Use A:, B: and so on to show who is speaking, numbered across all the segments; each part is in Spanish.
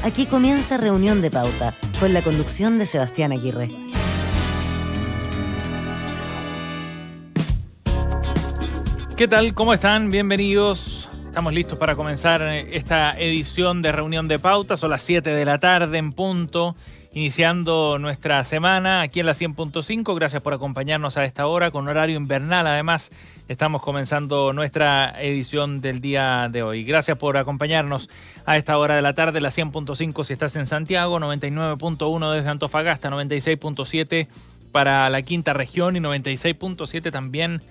A: Aquí comienza Reunión de Pauta, con la conducción de Sebastián Aguirre.
B: ¿Qué tal? ¿Cómo están? Bienvenidos. Estamos listos para comenzar esta edición de Reunión de Pauta. Son las 7 de la tarde en punto, iniciando nuestra semana aquí en la 100.5. Gracias por acompañarnos a esta hora, con horario invernal. Además, estamos comenzando nuestra edición del día de hoy. Gracias por acompañarnos a esta hora de la tarde, la 100.5 si estás en Santiago, 99.1 desde Antofagasta, 96.7 para la quinta región y 96.7 también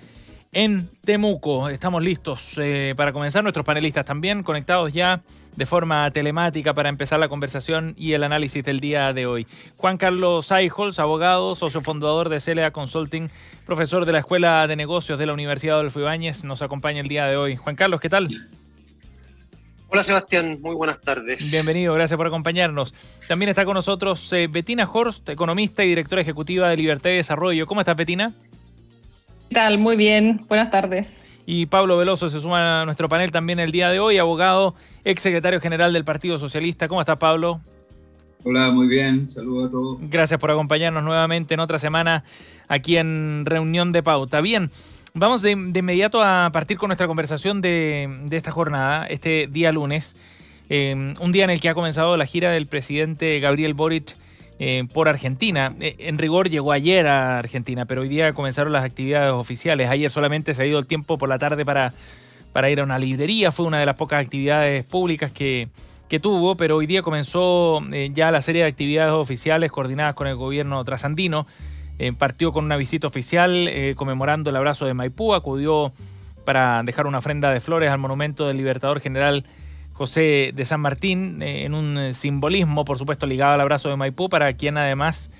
B: en Temuco. Estamos listos para comenzar. Nuestros panelistas también conectados ya de forma telemática para empezar la conversación y el análisis del día de hoy. Juan Carlos Eijols, abogado, socio fundador de CLA Consulting, profesor de la Escuela de Negocios de la Universidad Adolfo Ibáñez, nos acompaña el día de hoy. Juan Carlos, ¿qué tal?
C: Hola Sebastián, muy buenas tardes.
B: Bienvenido, gracias por acompañarnos. También está con nosotros Bettina Horst, economista y directora ejecutiva de Libertad y Desarrollo. ¿Cómo estás, Bettina?
D: ¿Qué tal? Muy bien, buenas tardes.
B: Y Pablo Veloso se suma a nuestro panel también el día de hoy, abogado, exsecretario general del Partido Socialista. ¿Cómo estás, Pablo?
E: Hola, muy bien, saludos a todos.
B: Gracias por acompañarnos nuevamente en otra semana aquí en Reunión de Pauta. Bien, vamos de inmediato a partir con nuestra conversación de esta jornada, este día lunes, un día en el que ha comenzado la gira del presidente Gabriel Boric por Argentina. En rigor llegó ayer a Argentina, pero hoy día comenzaron las actividades oficiales. Ayer solamente se ha ido el tiempo por la tarde para ir a una librería. Fue una de las pocas actividades públicas que tuvo, pero hoy día comenzó ya la serie de actividades oficiales coordinadas con el gobierno trasandino. Partió con una visita oficial conmemorando el abrazo de Maipú. Acudió para dejar una ofrenda de flores al monumento del Libertador General José de San Martín, en un simbolismo, por supuesto, ligado al abrazo de Maipú, para quien además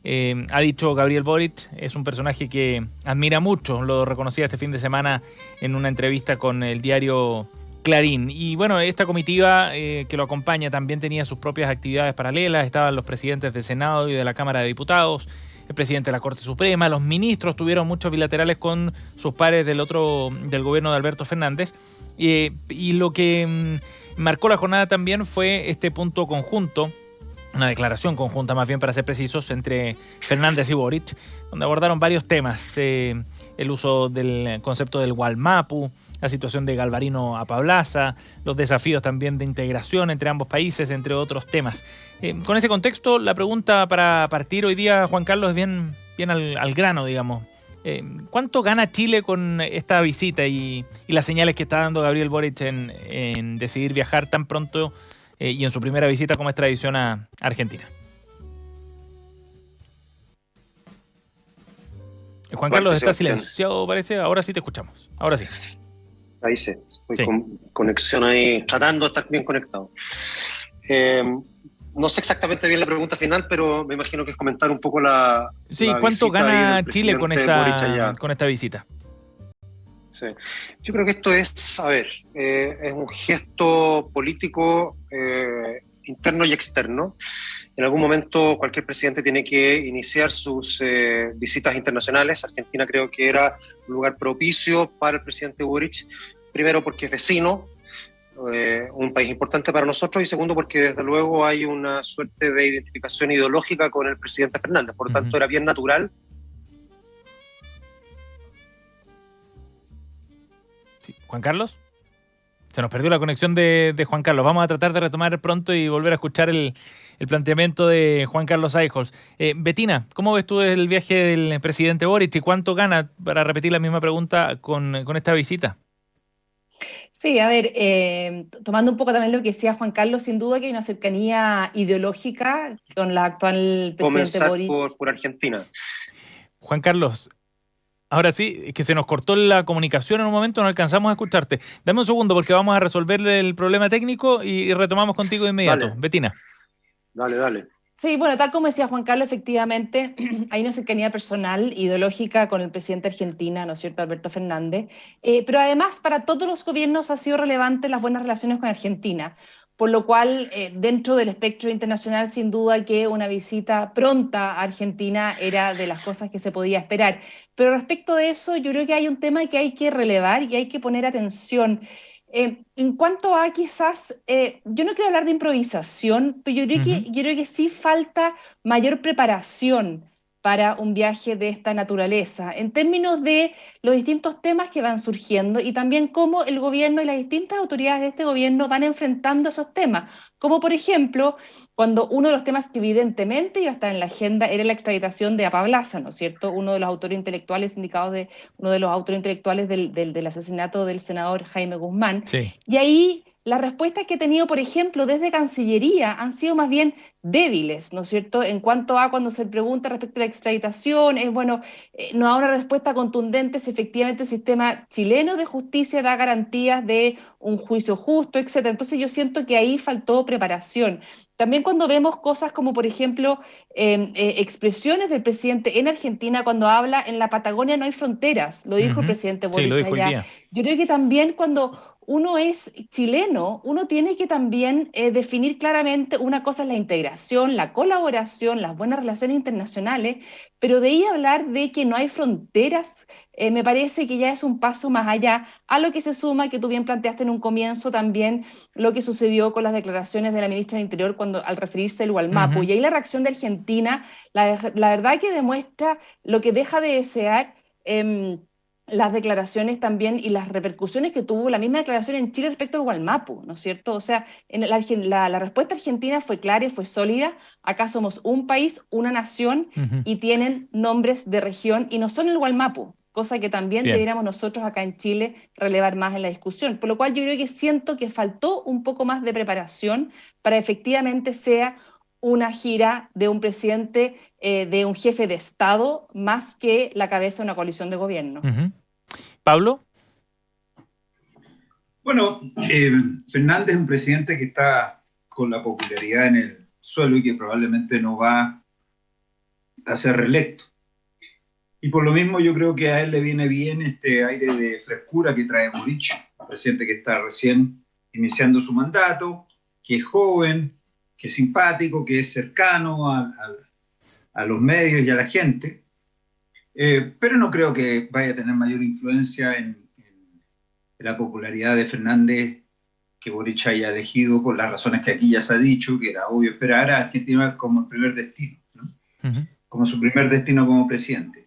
B: ha dicho Gabriel Boric, es un personaje que admira mucho. Lo reconocía este fin de semana en una entrevista con el diario Clarín. Y bueno, esta comitiva que lo acompaña también tenía sus propias actividades paralelas. Estaban los presidentes del Senado y de la Cámara de Diputados, el presidente de la Corte Suprema, los ministros tuvieron muchos bilaterales con sus pares del gobierno de Alberto Fernández. Y lo que marcó la jornada también fue este punto conjunto, una declaración conjunta más bien para ser precisos, entre Fernández y Boric, donde abordaron varios temas, el uso del concepto del Gualmapu, la situación de Galvarino a Pablaza, los desafíos también de integración entre ambos países, entre otros temas. Con ese contexto, la pregunta para partir hoy día, Juan Carlos, es bien al grano, digamos. ¿Cuánto gana Chile con esta visita y las señales que está dando Gabriel Boric en decidir viajar tan pronto y en su primera visita como es tradición a Argentina? Juan Carlos, está silenciado, parece. Ahora sí te escuchamos. Ahora sí.
C: Ahí sí, estoy con conexión ahí, tratando de estar bien conectado. No sé exactamente bien la pregunta final, pero me imagino que es comentar un poco la
B: Sí,
C: la
B: ¿cuánto gana Chile con
C: con
B: esta visita?
C: Sí. Yo creo que esto es, es un gesto político interno y externo. En algún momento cualquier presidente tiene que iniciar sus visitas internacionales. Argentina creo que era un lugar propicio para el presidente Boric, primero porque es vecino, un país importante para nosotros, y segundo porque desde luego hay una suerte de identificación ideológica con el presidente Fernández, por lo tanto era bien natural.
B: Sí. ¿Juan Carlos? Se nos perdió la conexión de Juan Carlos. Vamos a tratar de retomar pronto y volver a escuchar el planteamiento de Juan Carlos Eijols. Bettina, ¿cómo ves tú el viaje del presidente Boric y cuánto gana, para repetir la misma pregunta, con esta visita?
D: Sí, a ver, tomando un poco también lo que decía Juan Carlos, sin duda que hay una cercanía ideológica con la actual presidente
C: Comenzar
D: Boric.
C: por Argentina.
B: Juan Carlos, ahora sí, es que se nos cortó la comunicación en un momento, no alcanzamos a escucharte. Dame un segundo porque vamos a resolver el problema técnico y retomamos contigo de inmediato.
C: Dale.
B: Bettina.
C: Dale.
D: Sí, bueno, tal como decía Juan Carlos, efectivamente hay una cercanía personal, ideológica con el presidente de Argentina, ¿no es cierto?, Alberto Fernández, pero además para todos los gobiernos ha sido relevante las buenas relaciones con Argentina, por lo cual dentro del espectro internacional sin duda que una visita pronta a Argentina era de las cosas que se podía esperar. Pero respecto de eso yo creo que hay un tema que hay que relevar y hay que poner atención. En cuanto a quizás, yo no quiero hablar de improvisación, pero yo creo que sí falta mayor preparación para un viaje de esta naturaleza, en términos de los distintos temas que van surgiendo y también cómo el gobierno y las distintas autoridades de este gobierno van enfrentando esos temas. Como por ejemplo, cuando uno de los temas que evidentemente iba a estar en la agenda era la extraditación de Apablaza, ¿no es cierto? Uno de los autores intelectuales indicados de uno de los autores intelectuales del asesinato del senador Jaime Guzmán.
B: Sí.
D: Y ahí las respuestas que he tenido, por ejemplo, desde Cancillería han sido más bien débiles, ¿no es cierto? En cuanto a cuando se pregunta respecto a la extraditación, no da una respuesta contundente si efectivamente el sistema chileno de justicia da garantías de un juicio justo, etcétera. Entonces yo siento que ahí faltó preparación. También cuando vemos cosas como, por ejemplo, expresiones del presidente en Argentina cuando habla en la Patagonia no hay fronteras, lo dijo el presidente
B: Sí, lo
D: Boric
B: dijo hoy
D: allá.
B: día.
D: Yo creo que también cuando uno es chileno, uno tiene que también definir claramente una cosa es la integración, la colaboración, las buenas relaciones internacionales, pero de ahí hablar de que no hay fronteras, me parece que ya es un paso más allá, a lo que se suma, que tú bien planteaste en un comienzo también, lo que sucedió con las declaraciones de la ministra del Interior cuando al referirse al Gualmapu. Y ahí la reacción de Argentina, la verdad que demuestra lo que deja de desear las declaraciones también y las repercusiones que tuvo la misma declaración en Chile respecto al Gualmapu, ¿no es cierto? O sea, la respuesta argentina fue clara y fue sólida. Acá somos un país, una nación, y tienen nombres de región y no son el Gualmapu, cosa que también deberíamos nosotros acá en Chile relevar más en la discusión. Por lo cual yo creo que siento que faltó un poco más de preparación para efectivamente sea una gira de un presidente, de un jefe de Estado, más que la cabeza de una coalición de gobierno.
B: ¿Pablo?
E: Bueno, Fernández es un presidente que está con la popularidad en el suelo y que probablemente no va a ser reelecto. Y por lo mismo yo creo que a él le viene bien este aire de frescura que trae Boric, un presidente que está recién iniciando su mandato, que es joven, que es simpático, que es cercano a los medios y a la gente, pero no creo que vaya a tener mayor influencia en la popularidad de Fernández que Boric haya elegido por las razones que aquí ya se ha dicho, que era obvio esperar a Argentina como el primer destino, ¿no? Como su primer destino como presidente.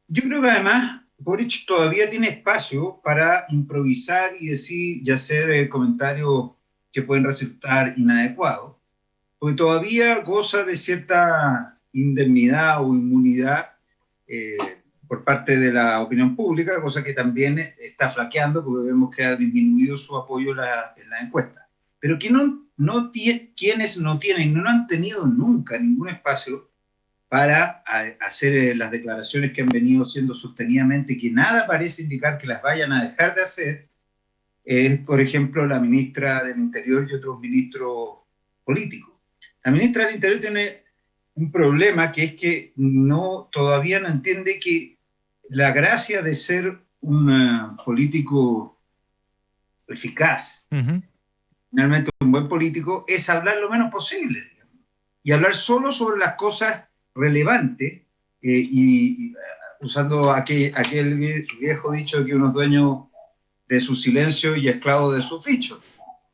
E: Yo creo que además Boric todavía tiene espacio para improvisar y decir y hacer comentarios que pueden resultar inadecuados, porque todavía goza de cierta indemnidad o inmunidad por parte de la opinión pública, cosa que también está flaqueando porque vemos que ha disminuido su apoyo en la encuesta. Pero quienes no tienen, no han tenido nunca ningún espacio para hacer las declaraciones que han venido siendo sostenidamente, que nada parece indicar que las vayan a dejar de hacer, por ejemplo, la ministra del Interior y otros ministros políticos. La ministra del Interior tiene un problema, que es que todavía no entiende que la gracia de ser un político eficaz, finalmente un buen político, es hablar lo menos posible, digamos, y hablar solo sobre las cosas relevantes, y usando aquel viejo dicho de que uno es dueño de su silencio y esclavo de sus dichos.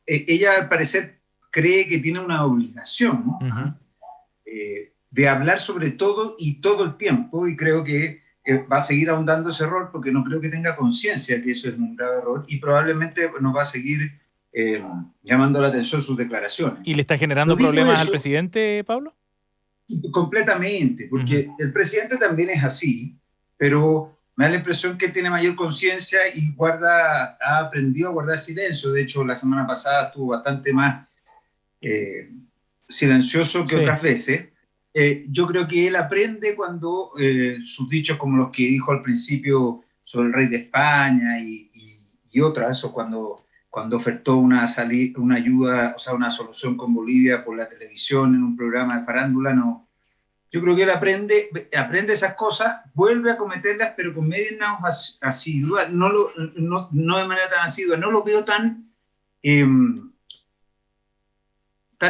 E: Ella al parecer cree que tiene una obligación, ¿no? De hablar sobre todo y todo el tiempo, y creo que va a seguir ahondando ese error porque no creo que tenga conciencia que eso es un grave error y probablemente nos va a seguir llamando la atención sus declaraciones.
B: ¿Y le está generando problemas al presidente, Pablo?
E: Completamente, porque el presidente también es así, pero me da la impresión que él tiene mayor conciencia y ha aprendido a guardar silencio. De hecho, la semana pasada estuvo bastante más silencioso que otras veces. Yo creo que él aprende cuando sus dichos como los que dijo al principio sobre el rey de España y otras, o cuando ofertó una ayuda, o sea, una solución con Bolivia por la televisión en un programa de farándula, no. Yo creo que él aprende esas cosas, vuelve a cometerlas, pero con medias asiduas, no de manera tan asidua, no lo veo tan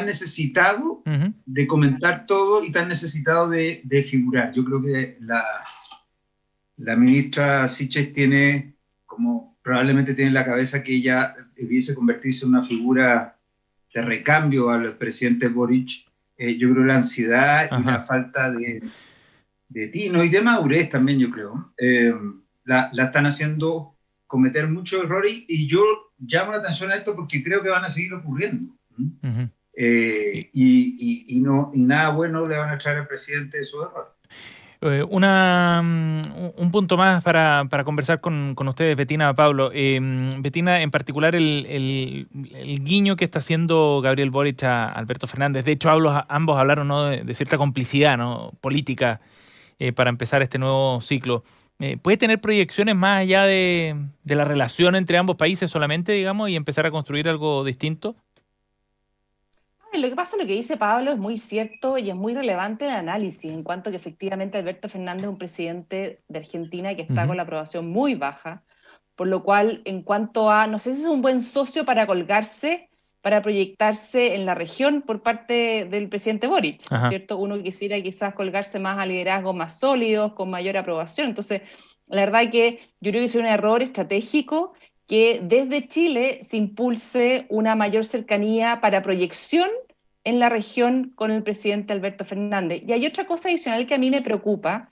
E: necesitado de comentar todo y tan necesitado de figurar. Yo creo que la ministra Sichel tiene como probablemente tiene en la cabeza que ella debiese convertirse en una figura de recambio al presidente Boric. Yo creo la ansiedad y la falta de tino y de madurez también, yo creo, la están haciendo cometer muchos errores, y yo llamo la atención a esto porque creo que van a seguir ocurriendo. Y nada bueno le van a traer al presidente de su error.
B: Un punto más para conversar con ustedes, Betina, Pablo. Betina, en particular el guiño que está haciendo Gabriel Boric a Alberto Fernández. De hecho, ambos hablaron, ¿no?, de cierta complicidad, ¿no?, política para empezar este nuevo ciclo. ¿Puede tener proyecciones más allá de la relación entre ambos países solamente, digamos, y empezar a construir algo distinto?
D: Lo que pasa, lo que dice Pablo es muy cierto y es muy relevante el análisis, en cuanto a que efectivamente Alberto Fernández es un presidente de Argentina que está con la aprobación muy baja, por lo cual, en cuanto a, no sé si es un buen socio para colgarse, para proyectarse en la región por parte del presidente Boric, ¿no es cierto? Uno quisiera quizás colgarse más a liderazgos más sólidos, con mayor aprobación. Entonces, la verdad que yo creo que es un error estratégico que desde Chile se impulse una mayor cercanía para proyección en la región con el presidente Alberto Fernández. Y hay otra cosa adicional que a mí me preocupa.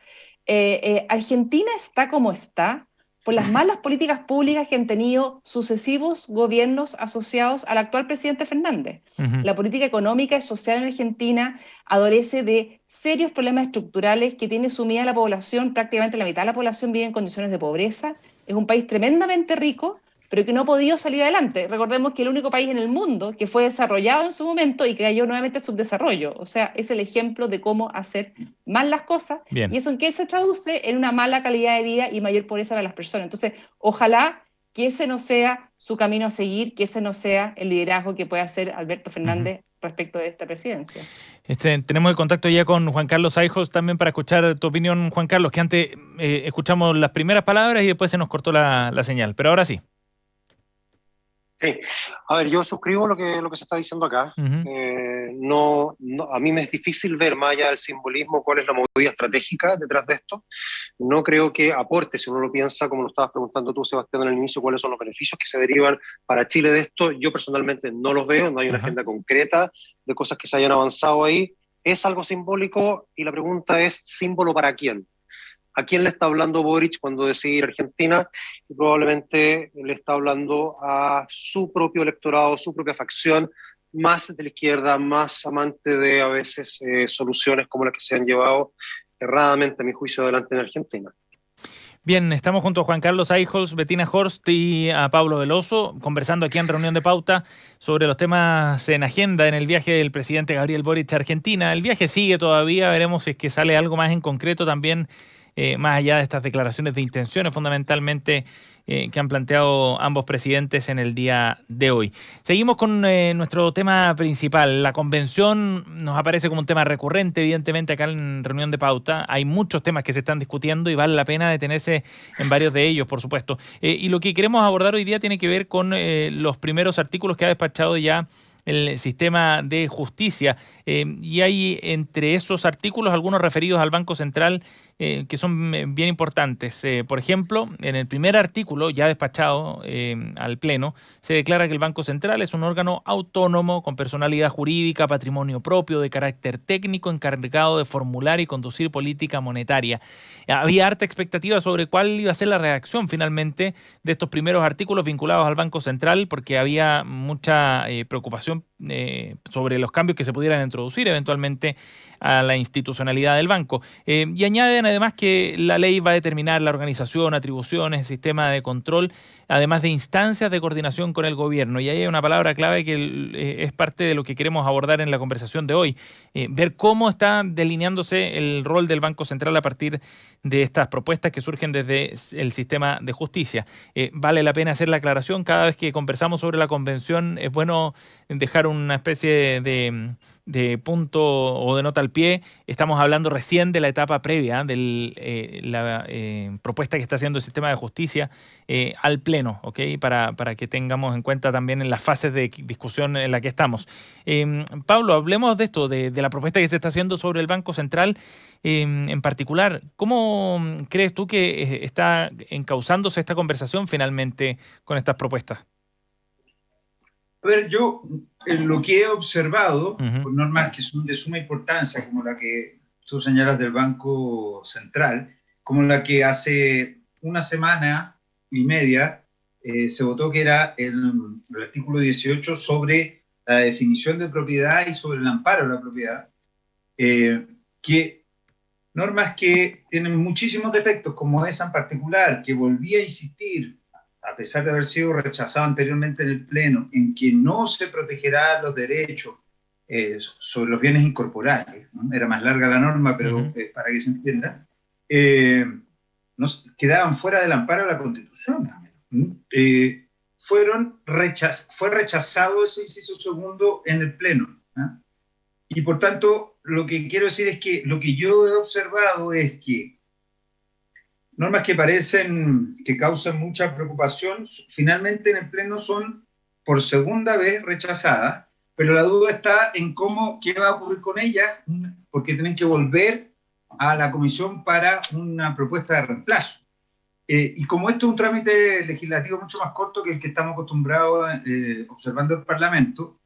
D: Argentina está como está por las malas políticas públicas que han tenido sucesivos gobiernos asociados al actual presidente Fernández. La política económica y social en Argentina adolece de serios problemas estructurales que tiene sumida a la población. Prácticamente la mitad de la población vive en condiciones de pobreza. Es un país tremendamente rico, pero que no ha podido salir adelante. Recordemos que el único país en el mundo que fue desarrollado en su momento y que cayó nuevamente en subdesarrollo. O sea, es el ejemplo de cómo hacer mal las cosas.
B: Bien.
D: Y eso en qué se traduce en una mala calidad de vida y mayor pobreza para las personas. Entonces, ojalá que ese no sea su camino a seguir, que ese no sea el liderazgo que pueda hacer Alberto Fernández respecto de esta presidencia.
B: Tenemos el contacto ya con Juan Carlos Seijos también para escuchar tu opinión, Juan Carlos, que antes escuchamos las primeras palabras y después se nos cortó la señal, pero ahora sí.
C: Sí, a ver, yo suscribo lo que se está diciendo acá. No, a mí me es difícil ver más allá del simbolismo cuál es la movida estratégica detrás de esto. No creo que aporte, si uno lo piensa, como lo estabas preguntando tú, Sebastián, en el inicio, cuáles son los beneficios que se derivan para Chile de esto. Yo personalmente no los veo, no hay una agenda concreta de cosas que se hayan avanzado ahí. Es algo simbólico y la pregunta es, ¿símbolo para quién? ¿A quién le está hablando Boric cuando decide ir a Argentina? Y probablemente le está hablando a su propio electorado, su propia facción, más de la izquierda, más amante de a veces soluciones como las que se han llevado erradamente, a mi juicio, adelante en Argentina.
B: Bien, estamos junto a Juan Carlos Seijos, Betina Horst y a Pablo Veloso, conversando aquí en Reunión de Pauta sobre los temas en agenda en el viaje del presidente Gabriel Boric a Argentina. El viaje sigue todavía, veremos si es que sale algo más en concreto también, más allá de estas declaraciones de intenciones fundamentalmente que han planteado ambos presidentes en el día de hoy. Seguimos con nuestro tema principal. La convención nos aparece como un tema recurrente, evidentemente, acá en Reunión de Pauta. Hay muchos temas que se están discutiendo y vale la pena detenerse en varios de ellos, por supuesto. Y lo que queremos abordar hoy día tiene que ver con los primeros artículos que ha despachado ya el sistema de justicia, y hay entre esos artículos algunos referidos al Banco Central que son bien importantes. Por ejemplo, en el primer artículo ya despachado al Pleno, se declara que el Banco Central es un órgano autónomo con personalidad jurídica, patrimonio propio, de carácter técnico, encargado de formular y conducir política monetaria. Había harta expectativa sobre cuál iba a ser la reacción finalmente de estos primeros artículos vinculados al Banco Central, porque había mucha preocupación sobre los cambios que se pudieran introducir eventualmente a la institucionalidad del banco. Y añaden además que la ley va a determinar la organización, atribuciones, el sistema de control, además de instancias de coordinación con el gobierno. Y ahí hay una palabra clave que es parte de lo que queremos abordar en la conversación de hoy. Ver cómo está delineándose el rol del Banco Central a partir de estas propuestas que surgen desde el sistema de justicia. Vale la pena hacer la aclaración. Cada vez que conversamos sobre la convención es bueno dejar una especie de punto o de nota al pie. Estamos hablando recién de la etapa previa de la propuesta que está haciendo el sistema de justicia al Pleno, ¿ok? Para que tengamos en cuenta también en las fases de discusión en la que estamos. Pablo, hablemos de esto, de la propuesta que se está haciendo sobre el Banco Central en particular. ¿Cómo crees tú que está encauzándose esta conversación finalmente con estas propuestas?
E: A ver, yo lo que he observado,
B: Uh-huh.
E: normas que son de suma importancia, como la que tú señalas del Banco Central, como la que hace una semana y media se votó, que era el artículo 18 sobre la definición de propiedad y sobre el amparo a la propiedad, que normas que tienen muchísimos defectos, como esa en particular, que volvía a insistir, a pesar de haber sido rechazado anteriormente en el Pleno, en que no se protegerá los derechos sobre los bienes incorporables, ¿no? Era más larga la norma, pero para que se entienda, quedaban fuera del amparo a la Constitución. Fue rechazado ese inciso segundo en el Pleno, ¿no? Y por tanto, lo que quiero decir es que lo que yo he observado es que normas que parecen que causan mucha preocupación, finalmente en el Pleno son por segunda vez rechazadas, pero la duda está en qué va a ocurrir con ellas, porque tienen que volver a la Comisión para una propuesta de reemplazo. Y como esto es un trámite legislativo mucho más corto que el que estamos acostumbrados observando el Parlamento,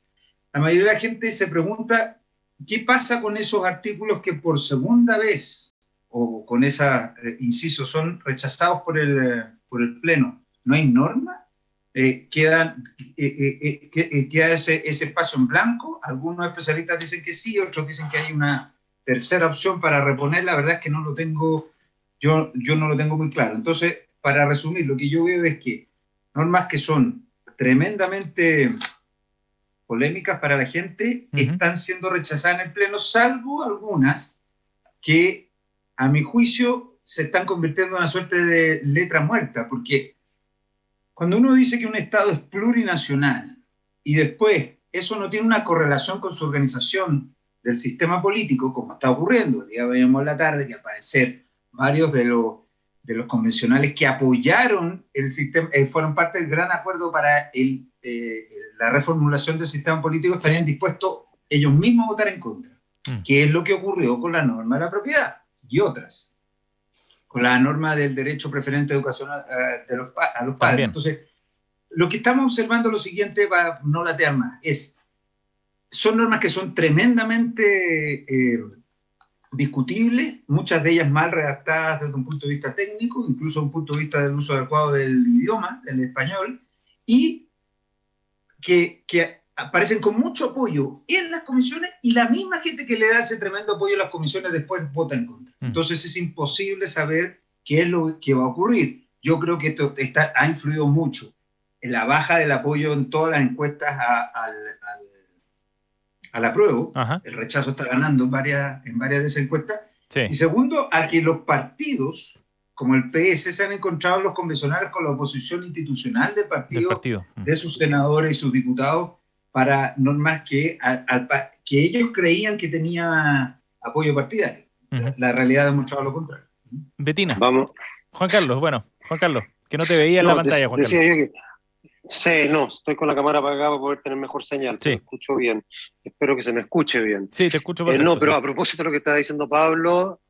E: la mayoría de la gente se pregunta qué pasa con esos artículos que por segunda vez o con ese inciso son rechazados por el Pleno. ¿No hay norma? Queda ese espacio en blanco. Algunos especialistas dicen que sí, otros dicen que hay una tercera opción para reponer. La verdad es que no lo tengo, yo no lo tengo muy claro. Entonces, para resumir, lo que yo veo es que normas que son tremendamente polémicas para la gente están siendo rechazadas en el Pleno, salvo algunas que a mi juicio se están convirtiendo en una suerte de letra muerta, porque cuando uno dice que un Estado es plurinacional y después eso no tiene una correlación con su organización del sistema político, como está ocurriendo, el día de hoy en la tarde, que aparecer varios de los convencionales que apoyaron el sistema, fueron parte del gran acuerdo para la reformulación del sistema político, estarían dispuestos ellos mismos a votar en contra, que es lo que ocurrió con la norma de la propiedad y otras, con la norma del derecho preferente educacional a los padres. También. Entonces, lo que estamos observando es lo siguiente, para no latear más, son normas que son tremendamente discutibles, muchas de ellas mal redactadas desde un punto de vista técnico, incluso desde un punto de vista del uso adecuado del idioma, del español, y que aparecen con mucho apoyo en las comisiones, y la misma gente que le da ese tremendo apoyo a las comisiones después vota en contra. Entonces es imposible saber qué es lo que va a ocurrir. Yo creo que esto ha influido mucho en la baja del apoyo en todas las encuestas al apruebo. El rechazo está ganando en varias de esas encuestas. Sí. Y segundo, a que los partidos, como el PS, se han encontrado en los convencionales con la oposición institucional del partido. De sus senadores y sus diputados, para normas que ellos creían que tenía apoyo partidario. La realidad ha demostrado lo contrario.
B: Betina.
C: Vamos.
B: Juan Carlos, que no te veía en la pantalla, Juan Carlos.
C: Sí, no, estoy con la cámara apagada para poder tener mejor señal. Sí. Te escucho bien. Espero que se me escuche bien.
B: Sí, te escucho perfecto.
C: No, pero a propósito de lo que estaba diciendo Pablo,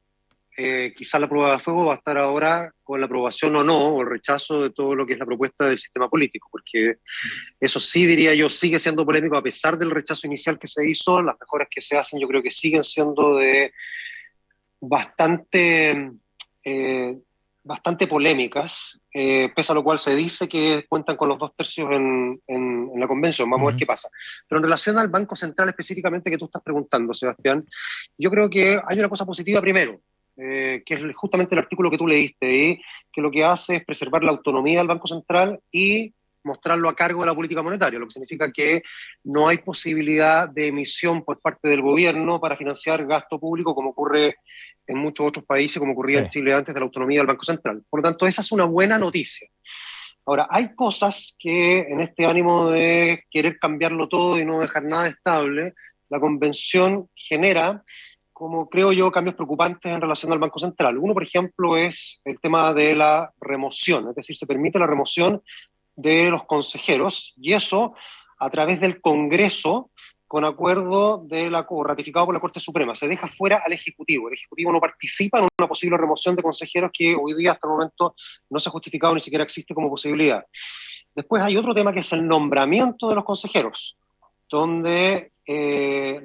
C: quizás la prueba de fuego va a estar ahora con la aprobación o no, o el rechazo de todo lo que es la propuesta del sistema político, porque eso sí, diría yo, sigue siendo polémico a pesar del rechazo inicial que se hizo. Las mejoras que se hacen yo creo que siguen siendo de bastante polémicas, pese a lo cual se dice que cuentan con los 2/3 en la convención. Vamos a ver qué pasa. Pero en relación al Banco Central específicamente que tú estás preguntando, Sebastián, yo creo que hay una cosa positiva primero, que es justamente el artículo que tú leíste, que lo que hace es preservar la autonomía del Banco Central y mostrarlo a cargo de la política monetaria, lo que significa que no hay posibilidad de emisión por parte del gobierno para financiar gasto público, como ocurre en muchos otros países, como ocurría en Chile antes de la autonomía del Banco Central. Por lo tanto, esa es una buena noticia. Ahora, hay cosas que en este ánimo de querer cambiarlo todo y no dejar nada estable, la convención genera como creo yo, cambios preocupantes en relación al Banco Central. Uno, por ejemplo, es el tema de la remoción, es decir, se permite la remoción de los consejeros, y eso a través del Congreso, con acuerdo o ratificado por la Corte Suprema. Se deja fuera al Ejecutivo. El Ejecutivo no participa en una posible remoción de consejeros que hoy día, hasta el momento, no se ha justificado, ni siquiera existe como posibilidad. Después hay otro tema que es el nombramiento de los consejeros, donde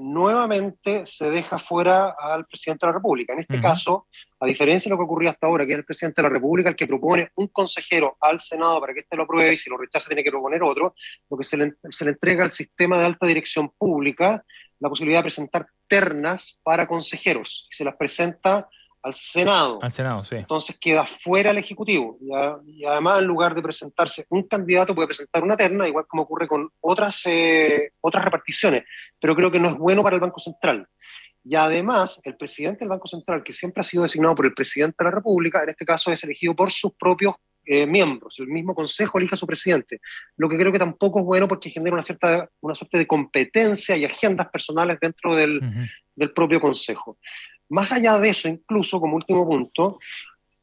C: nuevamente se deja fuera al presidente de la República. En este caso, a diferencia de lo que ocurría hasta ahora, que es el presidente de la República el que propone un consejero al Senado para que éste lo apruebe, y si lo rechaza tiene que proponer otro, lo que se le entrega al sistema de alta dirección pública la posibilidad de presentar ternas para consejeros, y se las presenta al Senado.
B: Al Senado, sí.
C: Entonces queda fuera el Ejecutivo. Y además, en lugar de presentarse un candidato, puede presentar una terna, igual como ocurre con otras reparticiones. Pero creo que no es bueno para el Banco Central. Y además, el presidente del Banco Central, que siempre ha sido designado por el presidente de la República, en este caso es elegido por sus propios miembros. El mismo Consejo elige a su presidente. Lo que creo que tampoco es bueno, porque genera una suerte de competencia y agendas personales dentro del propio Consejo. Más allá de eso, incluso como último punto,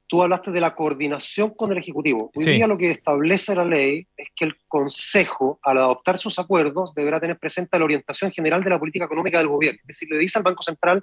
C: tú hablaste de la coordinación con el Ejecutivo. Hoy día lo que establece la ley es que el Consejo, al adoptar sus acuerdos, deberá tener presente la orientación general de la política económica del gobierno. Es decir, le dice al Banco Central,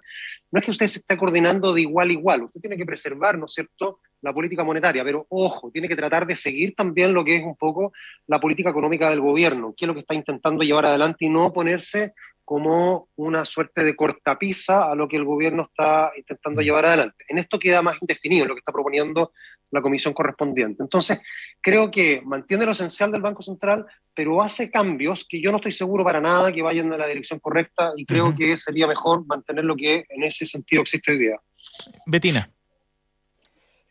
C: no es que usted se esté coordinando de igual a igual, usted tiene que preservar, ¿no es cierto?, la política monetaria, pero ojo, tiene que tratar de seguir también lo que es un poco la política económica del gobierno, qué es lo que está intentando llevar adelante, y no ponerse como una suerte de cortapisa a lo que el gobierno está intentando llevar adelante. En esto queda más indefinido lo que está proponiendo la comisión correspondiente. Entonces, creo que mantiene lo esencial del Banco Central, pero hace cambios que yo no estoy seguro para nada que vayan en la dirección correcta, y creo que sería mejor mantener lo que en ese sentido existe hoy día.
B: Betina.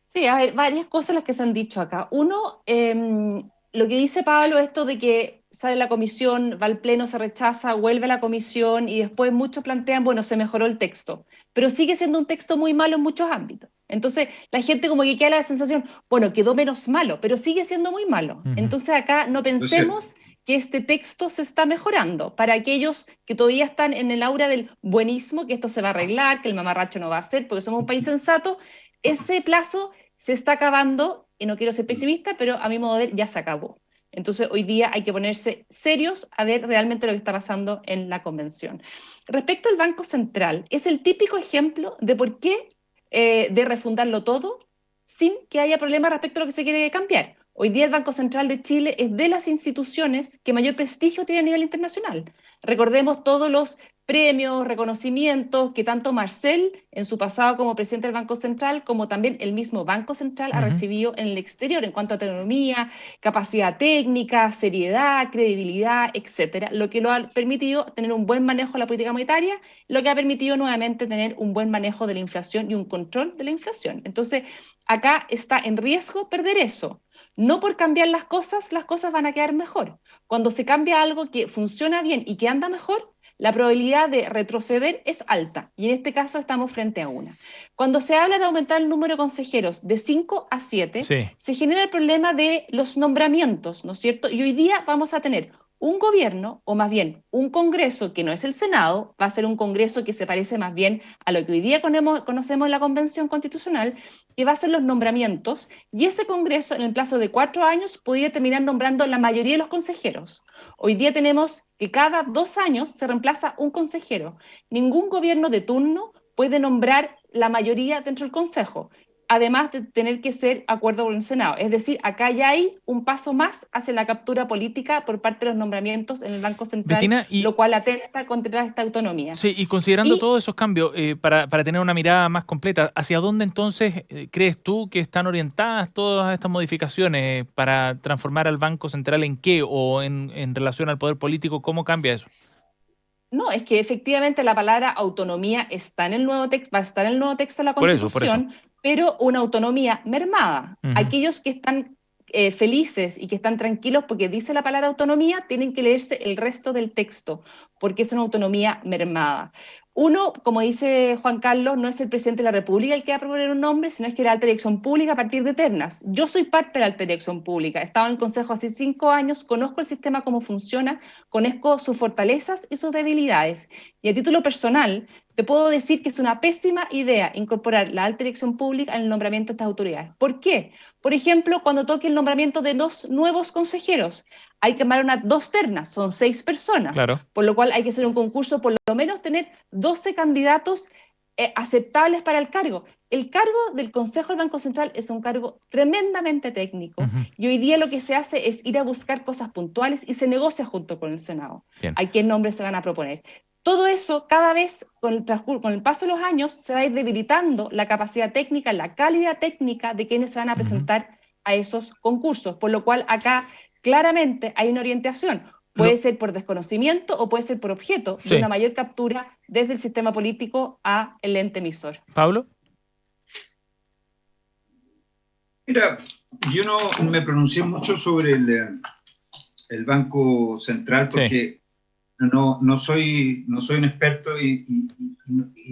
D: Sí, hay varias cosas las que se han dicho acá. Uno, lo que dice Pablo, esto de que sale la comisión, va al pleno, se rechaza, vuelve a la comisión, y después muchos plantean, bueno, se mejoró el texto, pero sigue siendo un texto muy malo en muchos ámbitos. Entonces la gente como que queda la sensación, bueno, quedó menos malo, pero sigue siendo muy malo. Entonces acá no pensemos que este texto se está mejorando. Para aquellos que todavía están en el aura del buenismo, que esto se va a arreglar, que el mamarracho no va a hacer, porque somos un país sensato, ese plazo se está acabando, y no quiero ser pesimista, pero a mi modo de ver ya se acabó. Entonces hoy día hay que ponerse serios a ver realmente lo que está pasando en la convención. Respecto al Banco Central, es el típico ejemplo de por qué de refundarlo todo sin que haya problema respecto a lo que se quiere cambiar. Hoy día el Banco Central de Chile es de las instituciones que mayor prestigio tiene a nivel internacional. Recordemos todos los premios, reconocimientos que tanto Marcel, en su pasado como presidente del Banco Central, como también el mismo Banco Central ha recibido en el exterior en cuanto a autonomía, capacidad técnica, seriedad, credibilidad, etcétera, lo que lo ha permitido tener un buen manejo de la política monetaria, lo que ha permitido nuevamente tener un buen manejo de la inflación y un control de la inflación. Entonces, acá está en riesgo perder eso. No por cambiar las cosas van a quedar mejor. Cuando se cambia algo que funciona bien y que anda mejor, la probabilidad de retroceder es alta, y en este caso estamos frente a una. Cuando se habla de aumentar el número de consejeros de 5 a 7, se genera el problema de los nombramientos, ¿no es cierto? Y hoy día vamos a tener un gobierno, o más bien un Congreso que no es el Senado, va a ser un Congreso que se parece más bien a lo que hoy día conocemos en la Convención Constitucional, que va a hacer los nombramientos, y ese Congreso en el plazo de 4 años podría terminar nombrando la mayoría de los consejeros. Hoy día tenemos que cada 2 años se reemplaza un consejero. Ningún gobierno de turno puede nombrar la mayoría dentro del Consejo, además de tener que ser acuerdo con el Senado. Es decir, acá ya hay un paso más hacia la captura política por parte de los nombramientos en el Banco Central, Betina, lo cual atenta contra esta autonomía.
B: Sí, y considerando todos esos cambios, para tener una mirada más completa, ¿hacia dónde entonces crees tú que están orientadas todas estas modificaciones para transformar al Banco Central en qué, o en relación al poder político? ¿Cómo cambia eso?
D: No, es que efectivamente la palabra autonomía está en el nuevo texto, va a estar en el nuevo texto de la Constitución, pero una autonomía mermada. Aquellos que están felices y que están tranquilos porque dice la palabra autonomía, tienen que leerse el resto del texto, porque es una autonomía mermada. Uno, como dice Juan Carlos, no es el presidente de la República el que va a proponer un nombre, sino es que la alta dirección pública a partir de ternas. Yo soy parte de la alta dirección pública, he estado en el Consejo hace 5 años, conozco el sistema, cómo funciona, conozco sus fortalezas y sus debilidades. Y a título personal, te puedo decir que es una pésima idea incorporar la alta dirección pública en el nombramiento de estas autoridades. ¿Por qué? Por ejemplo, cuando toque el nombramiento de 2 nuevos consejeros, hay que armar 2 ternas, son 6 personas,
B: Claro.
D: por lo cual hay que hacer un concurso, por lo menos tener 12 candidatos aceptables para el cargo. El cargo del Consejo del Banco Central es un cargo tremendamente técnico, y hoy día lo que se hace es ir a buscar cosas puntuales y se negocia junto con el Senado.
B: Bien.
D: ¿A qué nombres se van a proponer? Todo eso, cada vez, con el paso de los años, se va a ir debilitando la capacidad técnica, la calidad técnica de quienes se van a presentar a esos concursos, por lo cual acá claramente hay una orientación. Puede ser por desconocimiento o puede ser por objeto de una mayor captura desde el sistema político a el ente emisor.
B: ¿Pablo?
E: Mira, yo no me pronuncié mucho sobre el Banco Central porque no soy un experto y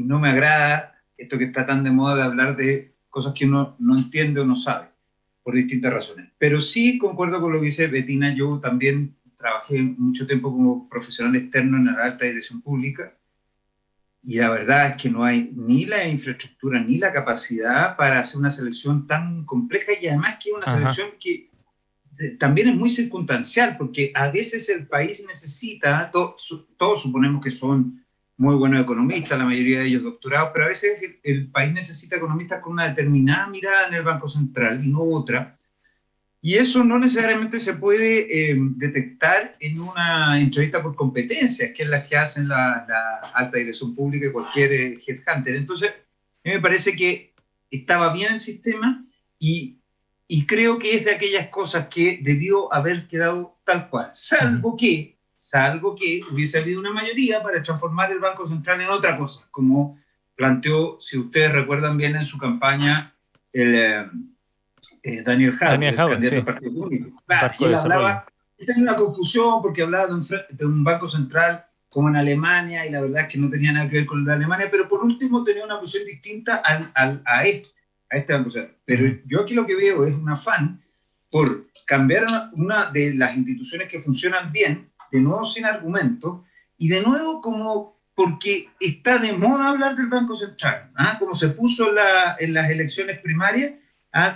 E: no me agrada esto que está tan de moda de hablar de cosas que uno no entiende o no sabe, por distintas razones. Pero sí concuerdo con lo que dice Bettina. Yo también trabajé mucho tiempo como profesional externo en la alta dirección pública, y la verdad es que no hay ni la infraestructura ni la capacidad para hacer una selección tan compleja, y además que es una selección que también es muy circunstancial, porque a veces el país necesita, todos suponemos que son muy buenos economistas, la mayoría de ellos doctorados, pero a veces el país necesita economistas con una determinada mirada en el Banco Central y no otra. Y eso no necesariamente se puede detectar en una entrevista por competencias, que es la que hacen la alta dirección pública y cualquier headhunter. Entonces, a mí me parece que estaba bien el sistema, y creo que es de aquellas cosas que debió haber quedado tal cual, salvo que hubiese habido una mayoría para transformar el Banco Central en otra cosa, como planteó, si ustedes recuerdan bien, en su campaña Daniel Jadot, el candidato del Partido Comunista. Claro, él hablaba, tenía una confusión porque hablaba de un banco central como en Alemania, y la verdad es que no tenía nada que ver con el de Alemania, pero por último tenía una posición distinta a este banco central. Pero yo aquí lo que veo es un afán por cambiar una de las instituciones que funcionan bien, de nuevo sin argumento, y de nuevo como porque está de moda hablar del Banco Central, como se puso en las elecciones primarias.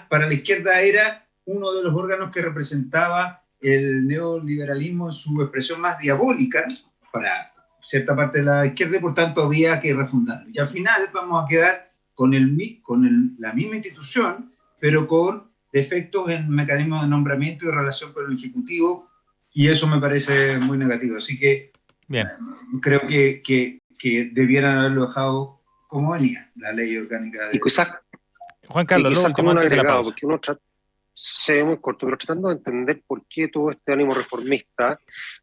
E: Para la izquierda era uno de los órganos que representaba el neoliberalismo en su expresión más diabólica para cierta parte de la izquierda, y por tanto había que refundarlo. Y al final vamos a quedar con la misma institución, pero con defectos en mecanismos de nombramiento y relación con el Ejecutivo, y eso me parece muy negativo. Así que creo que debieran haberlo dejado como venía, la ley orgánica de...
C: Y quizás
B: Juan Carlos,
C: quizás como un agregado, porque
B: uno
C: sé muy corto, pero tratando de entender por qué todo este ánimo reformista.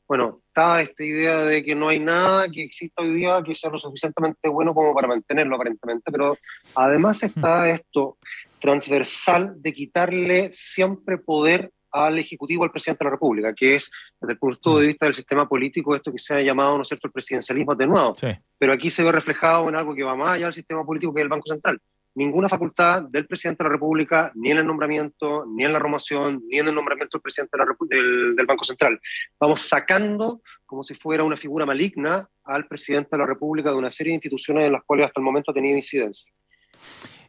C: Bueno, está esta idea de que no hay nada que exista hoy día que sea lo suficientemente bueno como para mantenerlo aparentemente, pero además está esto transversal de quitarle siempre poder al Ejecutivo, al Presidente de la República, que es, desde el punto de vista del sistema político, esto que se ha llamado, ¿no es cierto?, el presidencialismo atenuado. Sí. Pero aquí se ve reflejado en algo que va más allá del sistema político, que es el Banco Central. Ninguna facultad del Presidente de la República, ni en el nombramiento, ni en la remoción, ni en el nombramiento del Presidente del Banco Central. Vamos sacando, como si fuera una figura maligna, al Presidente de la República de una serie de instituciones en las cuales hasta el momento ha tenido incidencia.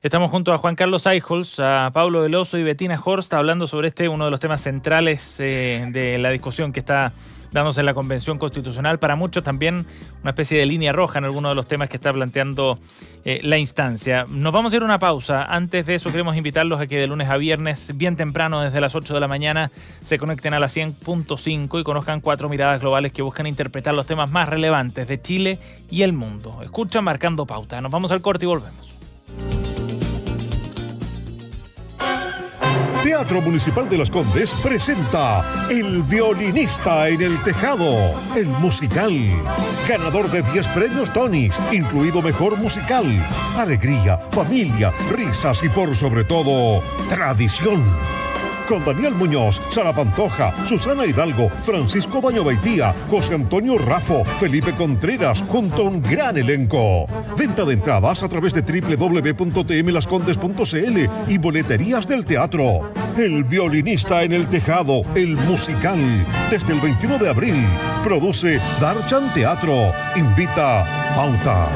B: Estamos junto a Juan Carlos Eichholz, a Pablo Veloso y Bettina Horst, hablando sobre uno de los temas centrales de la discusión que está dándose en la Convención Constitucional. Para muchos también una especie de línea roja en algunos de los temas que está planteando la instancia. Nos vamos a ir a una pausa. Antes de eso queremos invitarlos a que de lunes a viernes, bien temprano, desde las 8 de la mañana, se conecten a la 100.5 y conozcan 4 miradas globales que buscan interpretar los temas más relevantes de Chile y el mundo. Escucha Marcando Pauta. Nos vamos al corte y volvemos.
F: Teatro Municipal de Las Condes presenta El Violinista en el Tejado, el musical. Ganador de 10 premios Tonys, incluido Mejor Musical. Alegría, familia, risas y por sobre todo, tradición. Con Daniel Muñoz, Sara Pantoja, Susana Hidalgo, Francisco Bañobaitía, José Antonio Raffo, Felipe Contreras, junto a un gran elenco. Venta de entradas a través de www.tmlascondes.cl y boleterías del teatro. El Violinista en el Tejado, el musical. Desde el 21 de abril. Produce Darchan Teatro. Invita Pauta.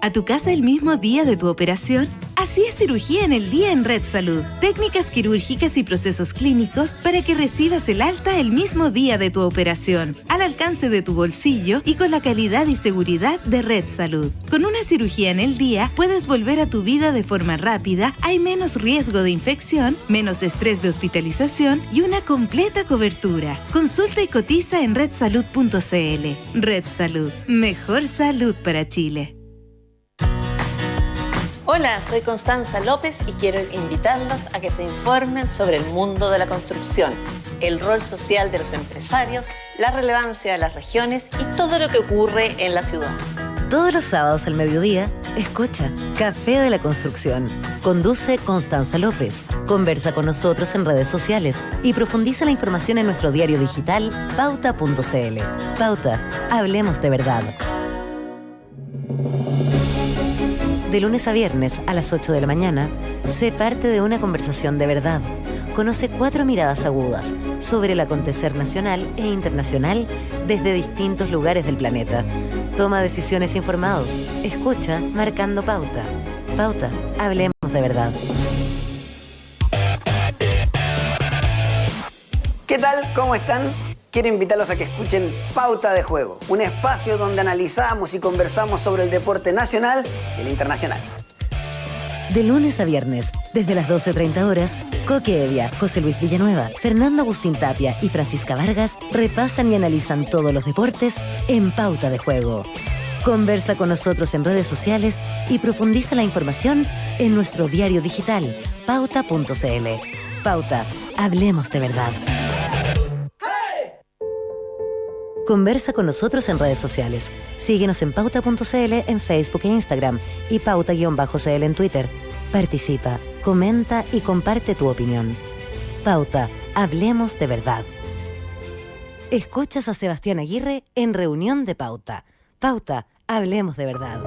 G: ¿A tu casa el mismo día de tu operación? Así es cirugía en el día en Red Salud. Técnicas quirúrgicas y procesos clínicos para que recibas el alta el mismo día de tu operación, al alcance de tu bolsillo y con la calidad y seguridad de Red Salud. Con una cirugía en el día puedes volver a tu vida de forma rápida, hay menos riesgo de infección, menos estrés de hospitalización y una completa cobertura. Consulta y cotiza en redsalud.cl. Red Salud. Mejor salud para Chile.
H: Hola, soy Constanza López y quiero invitarlos a que se informen sobre el mundo de la construcción, el rol social de los empresarios, la relevancia de las regiones y todo lo que ocurre en la ciudad.
A: Todos los sábados al mediodía, escucha Café de la Construcción. Conduce Constanza López. Conversa con nosotros en redes sociales y profundiza la información en nuestro diario digital pauta.cl. Pauta, hablemos de verdad. De lunes a viernes a las 8 de la mañana, sé parte de una conversación de verdad. Conoce 4 miradas agudas sobre el acontecer nacional e internacional desde distintos lugares del planeta. Toma decisiones informado. Escucha marcando pauta. Pauta, hablemos de verdad.
I: ¿Qué tal? ¿Cómo están? Quiero invitarlos a que escuchen Pauta de Juego, un espacio donde analizamos y conversamos sobre el deporte nacional y el internacional.
A: De lunes a viernes, desde las 12:30 horas, Coque Evia, José Luis Villanueva, Fernando Agustín Tapia y Francisca Vargas repasan y analizan todos los deportes en Pauta de Juego. Conversa con nosotros en redes sociales y profundiza la información en nuestro diario digital, pauta.cl. Pauta, hablemos de verdad. Conversa con nosotros en redes sociales. Síguenos en pauta.cl en Facebook e Instagram y pauta_cl en Twitter. Participa, comenta y comparte tu opinión. Pauta, hablemos de verdad. Escuchas a Sebastián Aguirre en Reunión de Pauta. Pauta, hablemos de verdad.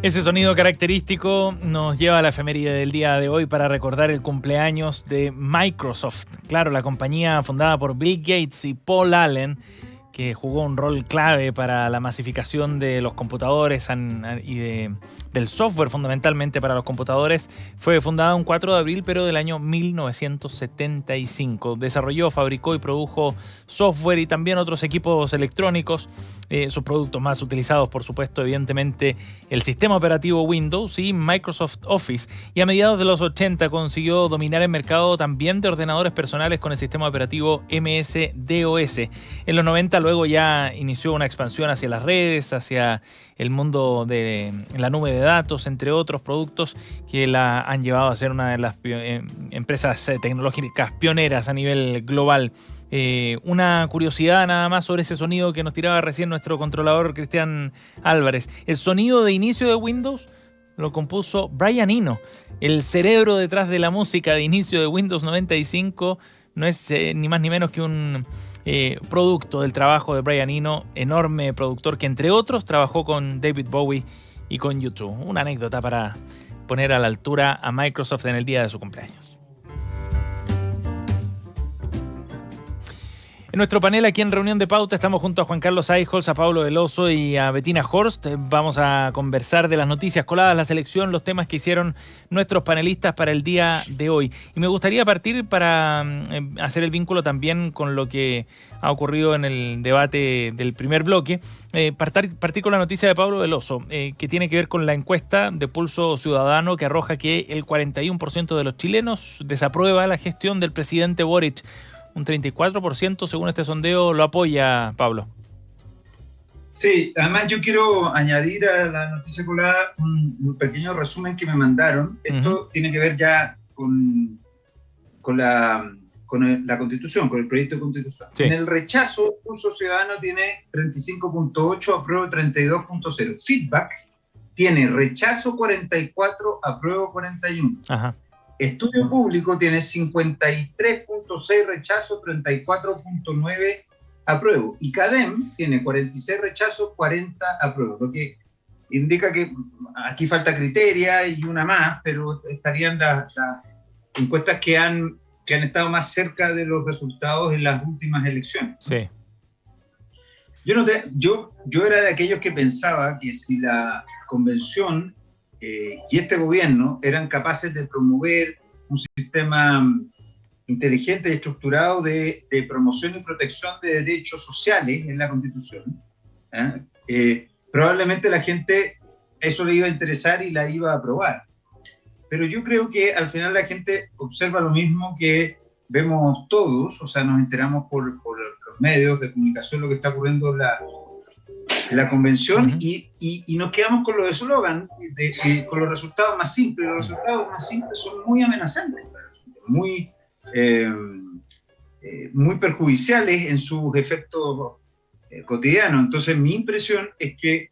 B: Ese sonido característico nos lleva a la efeméride del día de hoy para recordar el cumpleaños de Microsoft. Claro, la compañía fundada por Bill Gates y Paul Allen, que jugó un rol clave para la masificación de los computadores y del software fundamentalmente para los computadores, fue fundada un 4 de abril pero del año 1975. Desarrolló, fabricó y produjo software y también otros equipos electrónicos. Sus productos más utilizados, por supuesto, evidentemente, el sistema operativo Windows y Microsoft Office. Y a mediados de los 80 consiguió dominar el mercado también de ordenadores personales con el sistema operativo MS-DOS. En los 90 luego ya inició una expansión hacia las redes, hacia el mundo de la nube de datos, entre otros productos que la han llevado a ser una de las empresas tecnológicas pioneras a nivel global. Una curiosidad nada más sobre ese sonido que nos tiraba recién nuestro controlador Cristian Álvarez. El sonido de inicio de Windows lo compuso Brian Eno. El cerebro detrás de la música de inicio de Windows 95 no es ni más ni menos que un producto del trabajo de Brian Eno, enorme productor que entre otros trabajó con David Bowie y con U2. Una anécdota para poner a la altura a Microsoft en el día de su cumpleaños. En nuestro panel aquí en Reunión de Pauta estamos junto a Juan Carlos Eijols, a Pablo Veloso y a Bettina Horst. Vamos a conversar de las noticias coladas, la selección, los temas que hicieron nuestros panelistas para el día de hoy. Y me gustaría partir para hacer el vínculo también con lo que ha ocurrido en el debate del primer bloque. Partir con la noticia de Pablo Veloso, que tiene que ver con la encuesta de Pulso Ciudadano que arroja que el 41% de los chilenos desaprueba la gestión del presidente Boric. Un 34%, según este sondeo, lo apoya, Pablo.
E: Sí, además yo quiero añadir a la noticia colada un pequeño resumen que me mandaron. Esto tiene que ver ya con la Constitución, con el proyecto de Constitución. Sí. En el rechazo, Pulso Ciudadano tiene 35.8, apruebo 32.0. Feedback tiene rechazo 44, apruebo 41. Ajá. Estudio Público tiene 53.6 rechazo, 34.9 apruebo. Y CADEM tiene 46 rechazo, 40 apruebo. Lo que indica que aquí falta Criteria y una más, pero estarían las encuestas que han estado más cerca de los resultados en las últimas elecciones.
B: Sí.
E: Yo era de aquellos que pensaba que si la convención y este gobierno eran capaces de promover un sistema inteligente y estructurado de promoción y protección de derechos sociales en la Constitución, probablemente la gente eso le iba a interesar y la iba a aprobar. Pero yo creo que al final la gente observa lo mismo que vemos todos, o sea, nos enteramos por los medios de comunicación lo que está ocurriendo en la convención, y nos quedamos con los eslogan, con los resultados más simples. Los resultados más simples son muy amenazantes, muy perjudiciales en sus efectos cotidianos. Entonces mi impresión es que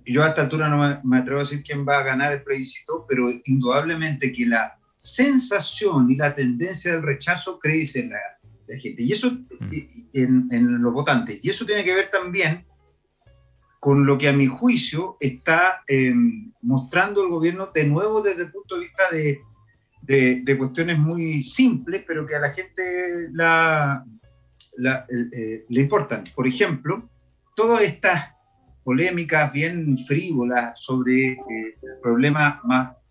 E: yo a esta altura no me atrevo a decir quién va a ganar el plebiscito, pero indudablemente que la sensación y la tendencia del rechazo crece en la gente, y eso en los votantes, y eso tiene que ver también con lo que a mi juicio está mostrando el gobierno de nuevo desde el punto de vista de cuestiones muy simples, pero que a la gente le importan. Por ejemplo, todas estas polémicas bien frívolas sobre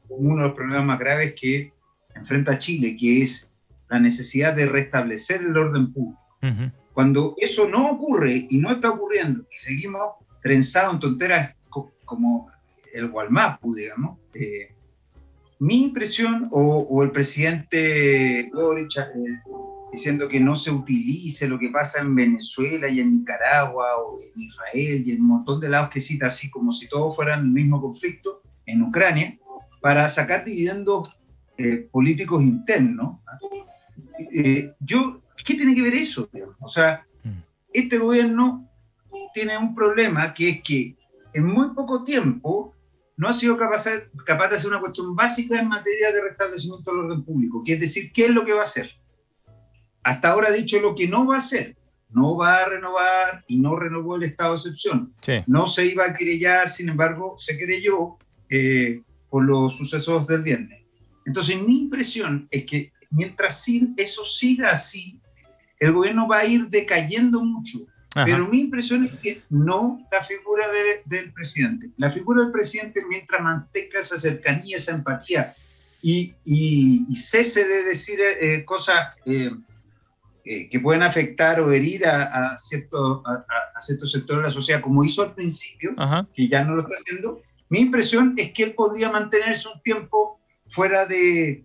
E: uno de los problemas más graves que enfrenta Chile, que es la necesidad de restablecer el orden público. Cuando eso no ocurre y no está ocurriendo, y seguimos trenzados en tonteras como el Gualmapu, digamos, mi impresión, o el presidente Boric diciendo que no se utilice lo que pasa en Venezuela y en Nicaragua o en Israel y en un montón de lados que cita, así como si todos fueran el mismo conflicto en Ucrania, para sacar dividendos políticos internos. ¿Qué tiene que ver eso? O sea, este gobierno tiene un problema, que es que en muy poco tiempo no ha sido capaz de hacer una cuestión básica en materia de restablecimiento del orden público, que es decir, ¿qué es lo que va a hacer? Hasta ahora ha dicho lo que no va a hacer. No va a renovar, y no renovó el estado de excepción. Sí. No se iba a querellar, sin embargo, se querelló por los sucesos del viernes. Entonces, mi impresión es que mientras eso siga así, el gobierno va a ir decayendo mucho. Ajá. Pero mi impresión es que no la figura del presidente. La figura del presidente, mientras mantenga esa cercanía, esa empatía, y cese de decir cosas que pueden afectar o herir a ciertos sectores de la sociedad, como hizo al principio, ajá, que ya no lo está haciendo, mi impresión es que él podría mantenerse un tiempo fuera de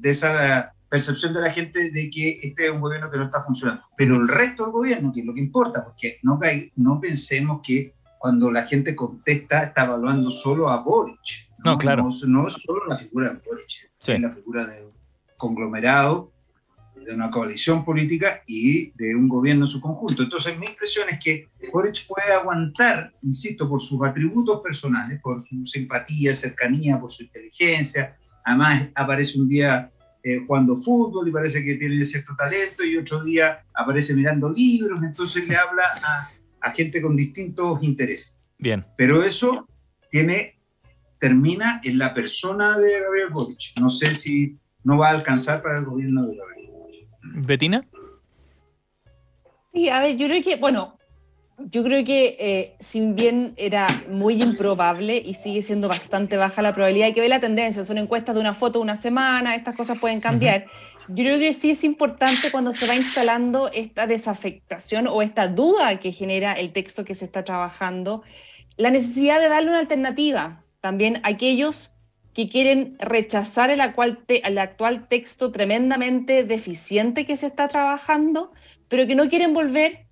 E: esa percepción de la gente de que este es un gobierno que no está funcionando. Pero el resto del gobierno, que es lo que importa, porque no pensemos que cuando la gente contesta está evaluando solo a Boric.
B: No, claro.
E: No es solo la figura de Boric, sí, es la figura de un conglomerado, de una coalición política y de un gobierno en su conjunto. Entonces mi impresión es que Boric puede aguantar, insisto, por sus atributos personales, por su simpatía, cercanía, por su inteligencia. Además aparece un día jugando fútbol y parece que tiene cierto talento, y otro día aparece mirando libros, entonces le habla a gente con distintos intereses.
B: Bien.
E: Pero eso termina en la persona de Gabriel Boric. No sé si no va a alcanzar para el gobierno de Gabriel Boric.
B: ¿Betina?
D: Sí, a ver, yo creo que si bien era muy improbable y sigue siendo bastante baja la probabilidad, hay que ver la tendencia, son encuestas de una foto de una semana, estas cosas pueden cambiar. Yo creo que sí es importante cuando se va instalando esta desafectación o esta duda que genera el texto que se está trabajando, la necesidad de darle una alternativa. También aquellos que quieren rechazar el actual texto tremendamente deficiente que se está trabajando, pero que no quieren volver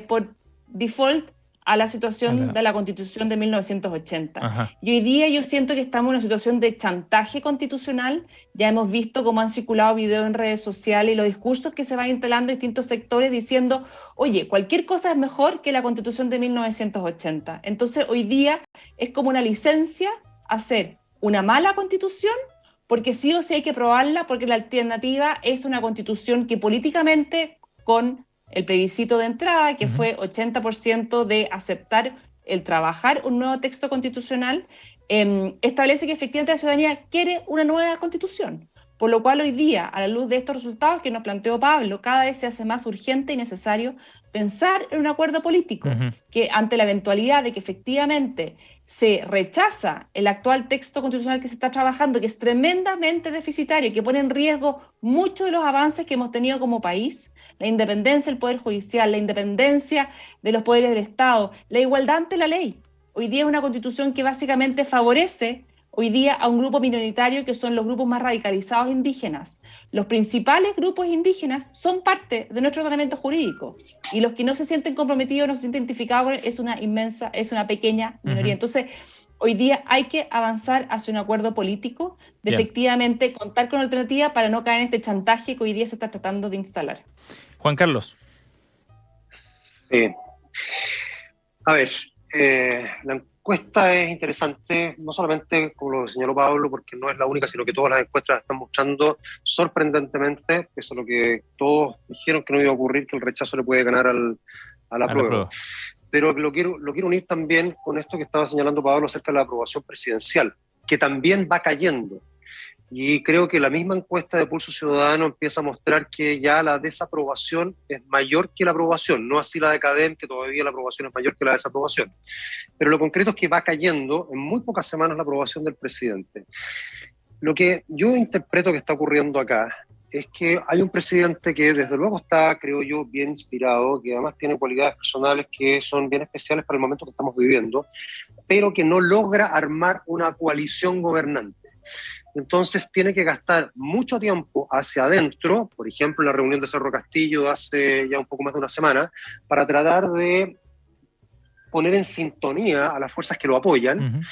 D: por default a la situación de la Constitución de 1980. Ajá. Y hoy día yo siento que estamos en una situación de chantaje constitucional. Ya hemos visto cómo han circulado videos en redes sociales y los discursos que se van instalando en distintos sectores diciendo, oye, cualquier cosa es mejor que la Constitución de 1980. Entonces hoy día es como una licencia hacer una mala Constitución, porque sí o sí hay que aprobarla, porque la alternativa es una Constitución que políticamente, con el plebiscito de entrada, que fue 80% de aceptar el trabajar un nuevo texto constitucional, establece que efectivamente la ciudadanía quiere una nueva constitución, Por lo cual hoy día, a la luz de estos resultados que nos planteó Pablo, cada vez se hace más urgente y necesario pensar en un acuerdo político, que ante la eventualidad de que efectivamente se rechaza el actual texto constitucional que se está trabajando, que es tremendamente deficitario, que pone en riesgo muchos de los avances que hemos tenido como país, la independencia del Poder Judicial, la independencia de los poderes del Estado, la igualdad ante la ley. Hoy día es una constitución que básicamente favorece hoy día a un grupo minoritario que son los grupos más radicalizados indígenas. Los principales grupos indígenas son parte de nuestro ordenamiento jurídico y los que no se sienten comprometidos, no se sienten identificados con él, es una pequeña minoría. Entonces, hoy día hay que avanzar hacia un acuerdo político de efectivamente contar con alternativa para no caer en este chantaje que hoy día se está tratando de instalar.
B: Juan Carlos.
C: Sí. A ver, la encuesta es interesante, no solamente como lo señaló Pablo, porque no es la única, sino que todas las encuestas están mostrando sorprendentemente, eso es lo que todos dijeron que no iba a ocurrir, que el rechazo le puede ganar a la prueba. Pero lo quiero unir también con esto que estaba señalando Pablo acerca de la aprobación presidencial, que también va cayendo. Y creo que la misma encuesta de Pulso Ciudadano empieza a mostrar que ya la desaprobación es mayor que la aprobación, no así la de CADEM, que todavía la aprobación es mayor que la desaprobación. Pero lo concreto es que va cayendo en muy pocas semanas la aprobación del presidente. Lo que yo interpreto que está ocurriendo acá es que hay un presidente que desde luego está, creo yo, bien inspirado, que además tiene cualidades personales que son bien especiales para el momento que estamos viviendo, pero que no logra armar una coalición gobernante. Entonces tiene que gastar mucho tiempo hacia adentro, por ejemplo en la reunión de Cerro Castillo hace ya un poco más de una semana, para tratar de poner en sintonía a las fuerzas que lo apoyan.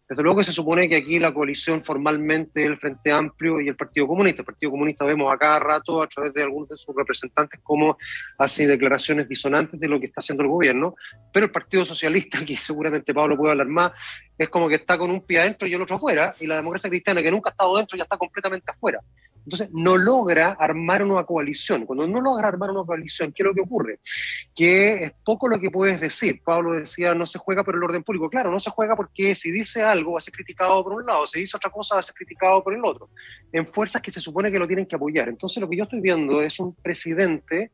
C: Desde luego que se supone que aquí la coalición formalmente es el Frente Amplio y el Partido Comunista. El Partido Comunista vemos a cada rato a través de algunos de sus representantes cómo hace declaraciones disonantes de lo que está haciendo el gobierno, pero el Partido Socialista, que seguramente Pablo puede hablar más, es como que está con un pie adentro y el otro afuera, y la Democracia Cristiana, que nunca ha estado dentro, ya está completamente afuera. Entonces no logra armar una coalición. Cuando no logra armar una coalición, ¿qué es lo que ocurre? Que es poco lo que puedes decir. Pablo decía, no se juega por el orden público. Claro, no se juega porque si dice algo va a ser criticado por un lado, si dice otra cosa va a ser criticado por el otro, en fuerzas que se supone que lo tienen que apoyar. Entonces lo que yo estoy viendo es un presidente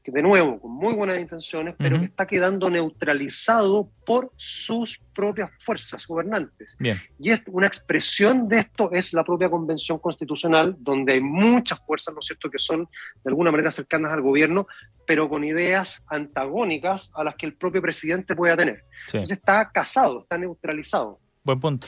C: que, de nuevo, con muy buenas intenciones, pero que está quedando neutralizado por sus propias fuerzas gobernantes.
B: Bien.
C: Y una expresión de esto es la propia Convención Constitucional, donde hay muchas fuerzas, ¿no es cierto?, que son de alguna manera cercanas al gobierno, pero con ideas antagónicas a las que el propio presidente pueda tener. Sí. Entonces está casado, está neutralizado.
B: Buen punto,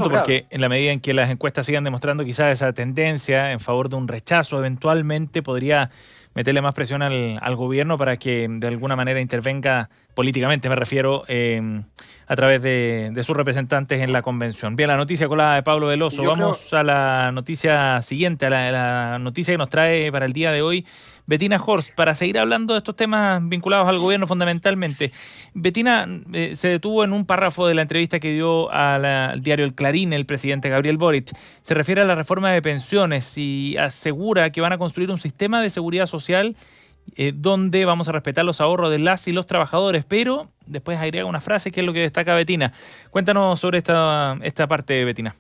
B: porque en la medida en que las encuestas sigan demostrando quizás esa tendencia en favor de un rechazo, eventualmente podría meterle más presión al gobierno para que de alguna manera intervenga políticamente, me refiero, a través de sus representantes en la convención. Bien, la noticia colada de Pablo Veloso. Vamos a la noticia siguiente, a la noticia que nos trae para el día de hoy Bettina Horst, para seguir hablando de estos temas vinculados al gobierno fundamentalmente. Bettina se detuvo en un párrafo de la entrevista que dio al diario El Clarín el presidente Gabriel Boric. Se refiere a la reforma de pensiones y asegura que van a construir un sistema de seguridad social donde vamos a respetar los ahorros de las y los trabajadores, pero después agrega una frase que es lo que destaca Bettina. Cuéntanos sobre esta parte, Bettina.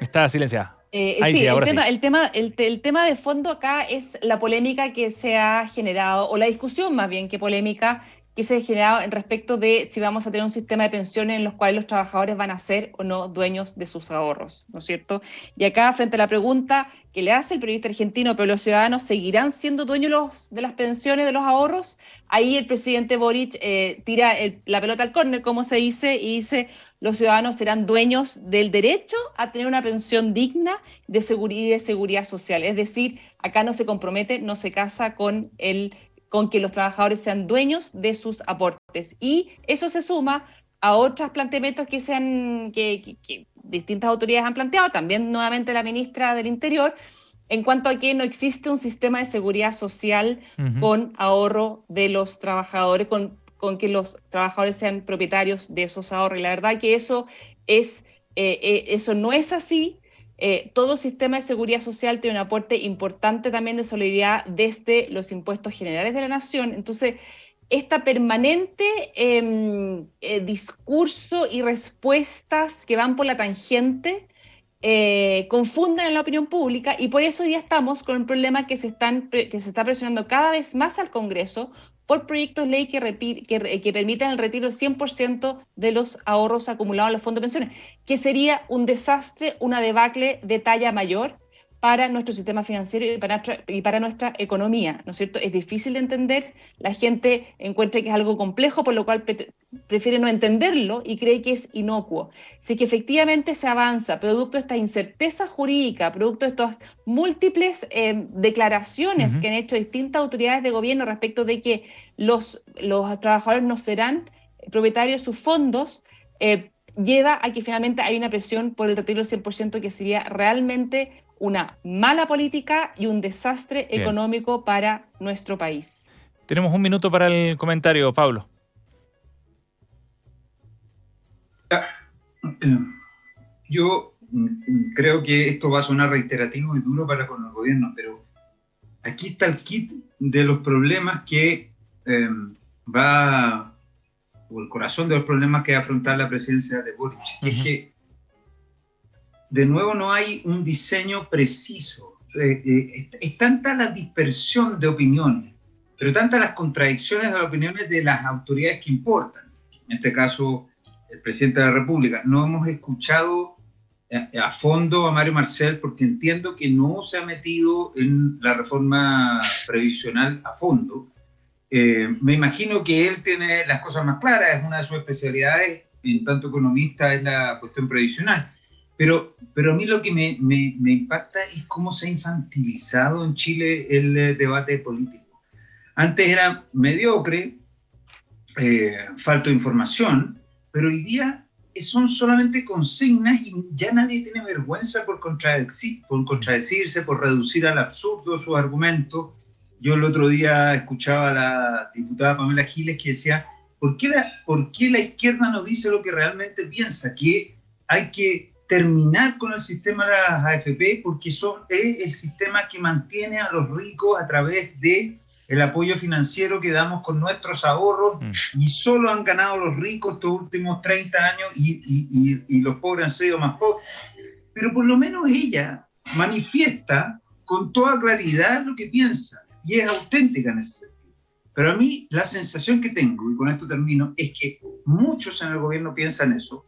B: Está silenciada.
D: Sí, el tema de fondo acá es la polémica que se ha generado, o la discusión más bien que polémica, que se ha generado en respecto de si vamos a tener un sistema de pensiones en los cuales los trabajadores van a ser o no dueños de sus ahorros, ¿no es cierto? Y acá, frente a la pregunta que le hace el periodista argentino, pero los ciudadanos seguirán siendo dueños de las pensiones, de los ahorros, ahí el presidente Boric tira la pelota al córner, como se dice, y dice, los ciudadanos serán dueños del derecho a tener una pensión digna de seguridad social. Es decir, acá no se compromete, no se casa con que los trabajadores sean dueños de sus aportes. Y eso se suma a otros planteamientos que distintas autoridades han planteado, también nuevamente la ministra del Interior, en cuanto a que no existe un sistema de seguridad social con ahorro de los trabajadores, con que los trabajadores sean propietarios de esos ahorros. Y la verdad que eso no es así. Todo sistema de seguridad social tiene un aporte importante también de solidaridad desde los impuestos generales de la nación. Entonces, esta permanente discurso y respuestas que van por la tangente confunden en la opinión pública, y por eso hoy día estamos con el problema que se está presionando cada vez más al Congreso por proyectos de ley que permitan el retiro del 100% de los ahorros acumulados en los fondos de pensiones, que sería un desastre, una debacle de talla mayor para nuestro sistema financiero y para nuestra economía, ¿no es cierto? Es difícil de entender, la gente encuentra que es algo complejo, por lo cual prefiere no entenderlo y cree que es inocuo. Si que efectivamente se avanza, producto de esta incerteza jurídica, producto de estas múltiples declaraciones que han hecho distintas autoridades de gobierno respecto de que los trabajadores no serán propietarios de sus fondos, lleva a que finalmente hay una presión por el retiro del 100%, que sería realmente una mala política y un desastre económico para nuestro país.
B: Tenemos un minuto para el comentario, Pablo.
E: Yo creo que esto va a sonar reiterativo y duro para con el gobierno, pero aquí está el kit de los problemas que o el corazón de los problemas que va a afrontar la presidencia de Boric, que es que de nuevo no hay un diseño preciso. Es tanta la dispersión de opiniones, pero tantas las contradicciones de las opiniones de las autoridades que importan. En este caso, el presidente de la República. No hemos escuchado a fondo a Mario Marcel, porque entiendo que no se ha metido en la reforma previsional a fondo. Me imagino que él tiene las cosas más claras, es una de sus especialidades, en tanto economista, es la cuestión previsional. Pero a mí lo que me impacta es cómo se ha infantilizado en Chile el debate político. Antes era mediocre, falta de información, pero hoy día son solamente consignas y ya nadie tiene vergüenza por contradecirse, por reducir al absurdo sus argumentos. Yo el otro día escuchaba a la diputada Pamela Giles que decía, ¿por qué la izquierda no dice lo que realmente piensa? Que hay que terminar con el sistema de las AFP porque es el sistema que mantiene a los ricos a través de el apoyo financiero que damos con nuestros ahorros, y solo han ganado los ricos estos últimos 30 años y los pobres han sido más pobres. Pero por lo menos ella manifiesta con toda claridad lo que piensa y es auténtica en ese sentido. Pero a mí la sensación que tengo, y con esto termino, es que muchos en el gobierno piensan eso,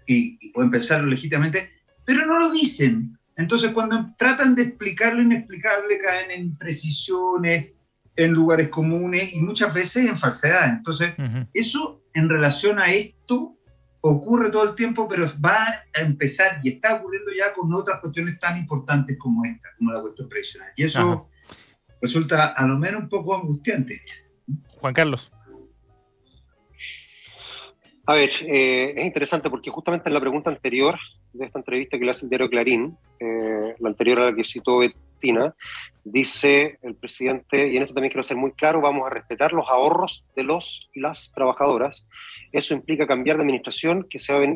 E: y pueden pensarlo legítimamente, pero no lo dicen. Entonces cuando tratan de explicar lo inexplicable caen en imprecisiones, en lugares comunes y muchas veces en falsedades. Entonces eso en relación a esto ocurre todo el tiempo, pero va a empezar y está ocurriendo ya con otras cuestiones tan importantes como esta, como la cuestión previsional. Y eso resulta a lo menos un poco angustiante.
B: Juan Carlos.
C: A ver, es interesante porque justamente en la pregunta anterior de esta entrevista que le hace el diario Clarín, la anterior a la que citó Bettina, dice el presidente, y en esto también quiero ser muy claro, vamos a respetar los ahorros de los y las trabajadoras. Eso implica cambiar de administración,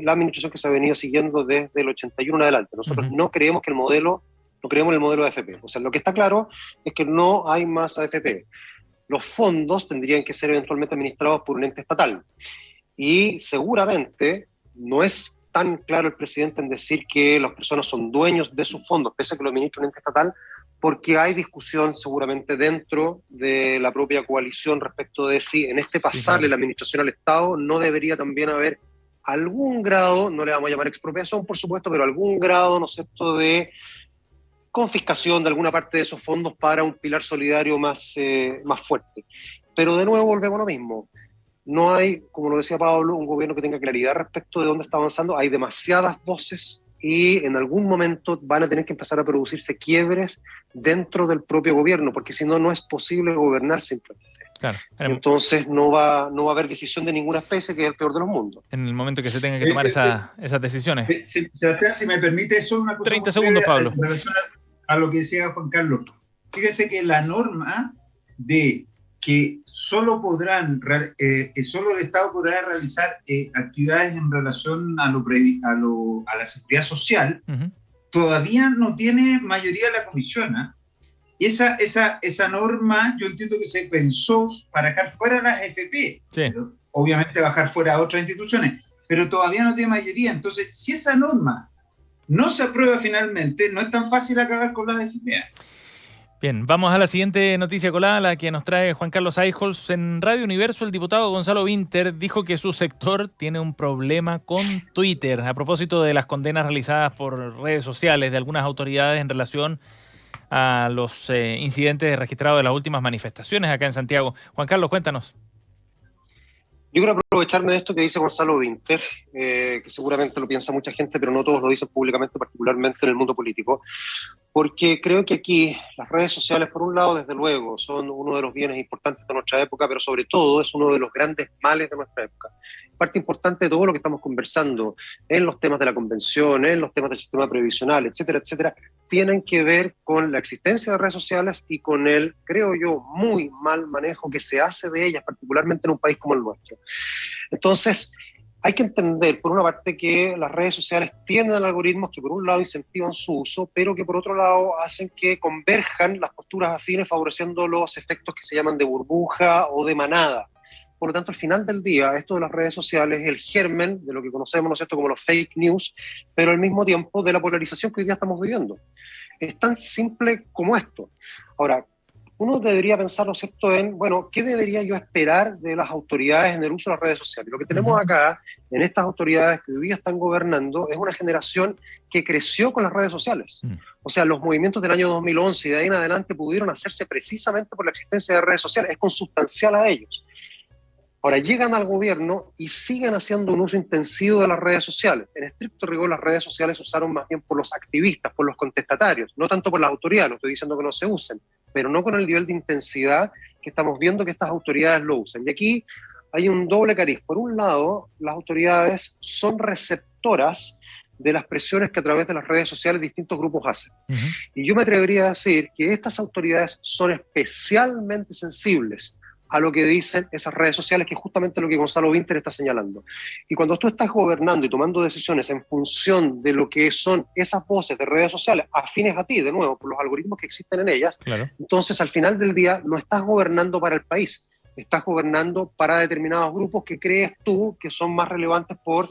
C: la administración que se ha venido siguiendo desde el 81 en adelante. Nosotros no creemos en el modelo de AFP. O sea, lo que está claro es que no hay más AFP. Los fondos tendrían que ser eventualmente administrados por un ente estatal. Y seguramente no es tan claro el presidente en decir que las personas son dueños de sus fondos, pese a que lo administra un ente estatal, porque hay discusión seguramente dentro de la propia coalición respecto de si en este pasarle la administración al Estado no debería también haber algún grado, no le vamos a llamar expropiación por supuesto, pero algún grado, ¿no es cierto?, de confiscación de alguna parte de esos fondos para un pilar solidario más fuerte. Pero de nuevo volvemos a lo mismo. No hay, como lo decía Pablo, un gobierno que tenga claridad respecto de dónde está avanzando. Hay demasiadas voces y en algún momento van a tener que empezar a producirse quiebres dentro del propio gobierno, porque si no, no es posible gobernar simplemente. Claro. Entonces no va a haber decisión de ninguna especie, que es el peor de los mundos.
B: En el momento que se tenga que tomar esas decisiones.
E: Si me permite, solo una cosa.
B: 30 segundos, Pablo.
E: En relación a lo que decía Juan Carlos. Fíjese que la norma de que solo el Estado podrá realizar actividades en relación a la seguridad social, todavía no tiene mayoría la comisión, Y esa norma yo entiendo que se pensó para dejar fuera las FP,
B: Sí.
E: pero obviamente bajar fuera a otras instituciones, pero todavía no tiene mayoría. Entonces, si esa norma no se aprueba finalmente, no es tan fácil acabar con las FP.
B: Bien, vamos a la siguiente noticia colada, la que nos trae Juan Carlos Eijols. En Radio Universo, el diputado Gonzalo Winter dijo que su sector tiene un problema con Twitter a propósito de las condenas realizadas por redes sociales de algunas autoridades en relación a los incidentes registrados de las últimas manifestaciones acá en Santiago. Juan Carlos, cuéntanos.
C: Yo quiero aprovecharme de esto que dice Gonzalo Winter, que seguramente lo piensa mucha gente, pero no todos lo dicen públicamente, particularmente en el mundo político, porque creo que aquí las redes sociales, por un lado, desde luego, son uno de los bienes importantes de nuestra época, pero sobre todo es uno de los grandes males de nuestra época. Parte importante de todo lo que estamos conversando en los temas de la convención, en los temas del sistema previsional, etcétera, etcétera, tienen que ver con la existencia de redes sociales y con el, creo yo, muy mal manejo que se hace de ellas, particularmente en un país como el nuestro. Entonces, hay que entender, por una parte, que las redes sociales tienen algoritmos que por un lado incentivan su uso, pero que por otro lado hacen que converjan las posturas afines favoreciendo los efectos que se llaman de burbuja o de manada. Por lo tanto, al final del día, esto de las redes sociales es el germen de lo que conocemos, ¿no es cierto?, como los fake news, pero al mismo tiempo de la polarización que hoy día estamos viviendo. Es tan simple como esto. Ahora, uno debería pensar, ¿no es cierto?, en, bueno, ¿qué debería yo esperar de las autoridades en el uso de las redes sociales? Lo que tenemos acá, en estas autoridades que hoy día están gobernando, es una generación que creció con las redes sociales. O sea, los movimientos del año 2011 y de ahí en adelante pudieron hacerse precisamente por la existencia de redes sociales. Es consustancial a ellos. Ahora llegan al gobierno y siguen haciendo un uso intensivo de las redes sociales. En estricto rigor, las redes sociales se usaron más bien por los activistas, por los contestatarios, no tanto por las autoridades. No estoy diciendo que no se usen, pero no con el nivel de intensidad que estamos viendo que estas autoridades lo usan. Y aquí hay un doble cariz. Por un lado, las autoridades son receptoras de las presiones que a través de las redes sociales distintos grupos hacen. Y yo me atrevería a decir que estas autoridades son especialmente sensibles a lo que dicen esas redes sociales, que es justamente lo que Gonzalo Winter está señalando. Y cuando tú estás gobernando y tomando decisiones en función de lo que son esas voces de redes sociales, afines a ti, de nuevo, por los algoritmos que existen en ellas, claro, entonces al final del día no estás gobernando para el país, estás gobernando para determinados grupos que crees tú que son más relevantes por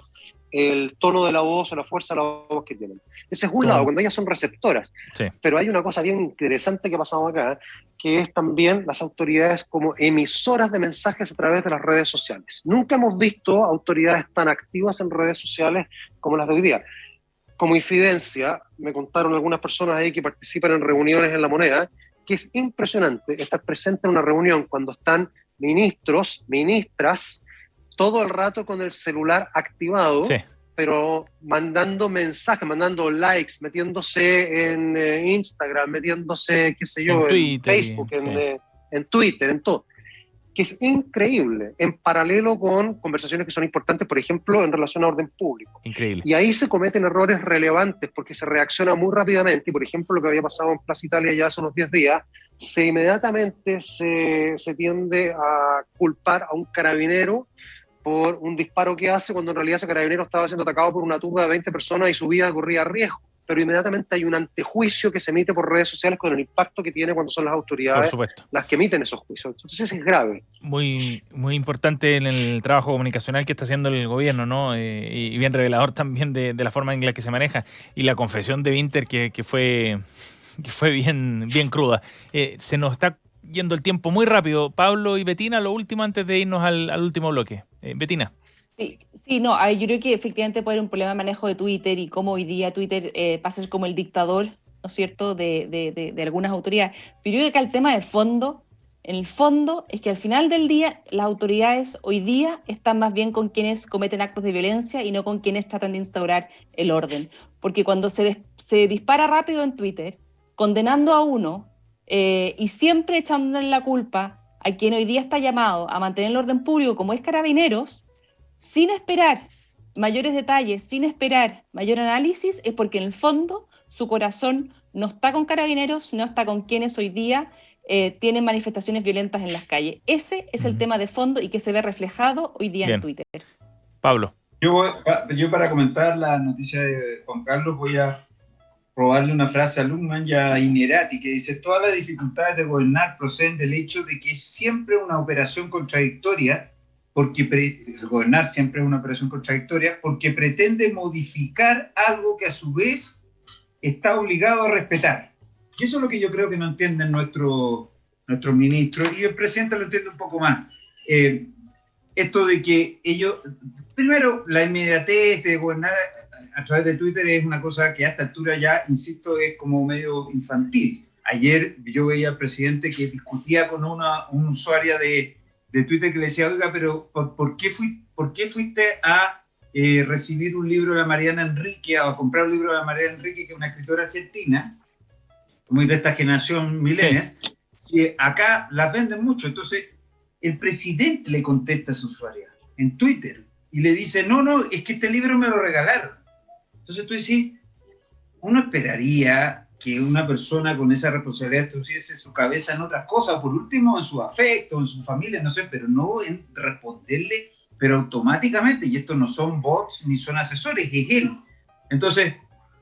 C: el tono de la voz o la fuerza de la voz que tienen. Ese es un lado, cuando ellas son receptoras. Sí. Pero hay una cosa bien interesante que ha pasado acá, que es también las autoridades como emisoras de mensajes a través de las redes sociales. Nunca hemos visto autoridades tan activas en redes sociales como las de hoy día. Como infidencia, me contaron algunas personas ahí que participan en reuniones en La Moneda, que es impresionante estar presente en una reunión cuando están ministros, ministras, todo el rato con el celular activado, sí, pero mandando mensajes, mandando likes, metiéndose en Instagram, metiéndose, qué sé yo, en Twitter, Facebook, en Twitter, en todo. Que es increíble, en paralelo con conversaciones que son importantes, por ejemplo, en relación a orden público. Increíble. Y ahí se cometen errores relevantes porque se reacciona muy rápidamente, y por ejemplo, lo que había pasado en Plaza Italia ya hace unos 10 días, inmediatamente se tiende a culpar a un carabinero por un disparo que hace cuando en realidad ese carabinero estaba siendo atacado por una turba de 20 personas y su vida corría riesgo. Pero inmediatamente hay un antejuicio que se emite por redes sociales con el impacto que tiene cuando son las autoridades las que emiten esos juicios. Entonces es grave. Muy, muy importante en el trabajo comunicacional que está haciendo el gobierno, ¿no? Y bien revelador también de la forma en la que se maneja. Y la confesión de Winter que fue bien cruda. Se nos está yendo el tiempo muy rápido. Pablo y Betina, lo último antes de irnos al último bloque. Betina.
D: Sí, no, yo creo que efectivamente puede haber un problema de manejo de Twitter y cómo hoy día Twitter pasa a ser como el dictador, ¿no es cierto?, de algunas autoridades. Pero yo creo que el tema de fondo, en el fondo, es que al final del día las autoridades hoy día están más bien con quienes cometen actos de violencia y no con quienes tratan de instaurar el orden. Porque cuando se dispara rápido en Twitter, condenando a uno y siempre echándole la culpa a quien hoy día está llamado a mantener el orden público, como es Carabineros, sin esperar mayores detalles, sin esperar mayor análisis, es porque en el fondo su corazón no está con Carabineros, no está con quienes hoy día tienen manifestaciones violentas en las calles. Ese es el tema de fondo y que se ve reflejado hoy día en Twitter.
B: Pablo.
E: Yo para comentar la noticia de Juan Carlos voy a robarle una frase a Luhmann y a Innerati, que dice: todas las dificultades de gobernar proceden del hecho de que es siempre una operación contradictoria, porque gobernar siempre es una operación contradictoria, porque pretende modificar algo que a su vez está obligado a respetar. Y eso es lo que yo creo que no entienden nuestros ministros, y el presidente lo entiende un poco más. Esto de que ellos, primero, la inmediatez de gobernar a través de Twitter es una cosa que a esta altura ya, insisto, es como medio infantil. Ayer yo veía al presidente que discutía con una usuaria de Twitter que le decía: oiga, pero ¿por qué fuiste a recibir un libro de la Mariana Enrique, o a comprar un libro de la Mariana Enrique, que es una escritora argentina, muy de esta generación millennials? Si acá las venden mucho. Entonces el presidente le contesta a su usuaria en Twitter y le dice: no, es que este libro me lo regalaron. Entonces tú decís, uno esperaría que una persona con esa responsabilidad tuviese su cabeza en otras cosas, por último en su afecto, en su familia, no sé, pero no en responderle, pero automáticamente. Y estos no son bots ni son asesores, es él. Entonces,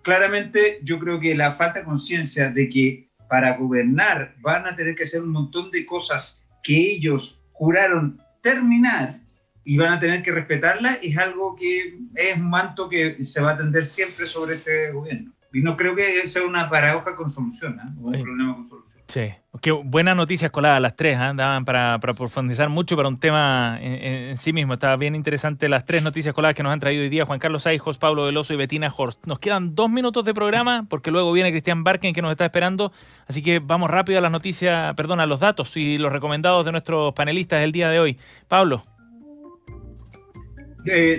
E: claramente yo creo que la falta de conciencia de que para gobernar van a tener que hacer un montón de cosas que ellos juraron terminar y van a tener que respetarla, es algo que es un manto que se va a tender siempre sobre este gobierno. Y no creo que sea una paradoja con solución, un problema con solución.
B: Sí, qué buenas noticias coladas las tres, daban para profundizar mucho para un tema en sí mismo. Estaba bien interesante las tres noticias coladas que nos han traído hoy día Juan Carlos Aijos, Pablo Veloso y Bettina Horst. Nos quedan 2 minutos de programa porque luego viene Cristian Barken, que nos está esperando, así que vamos rápido a las noticias, a los datos y los recomendados de nuestros panelistas del día de hoy. Pablo.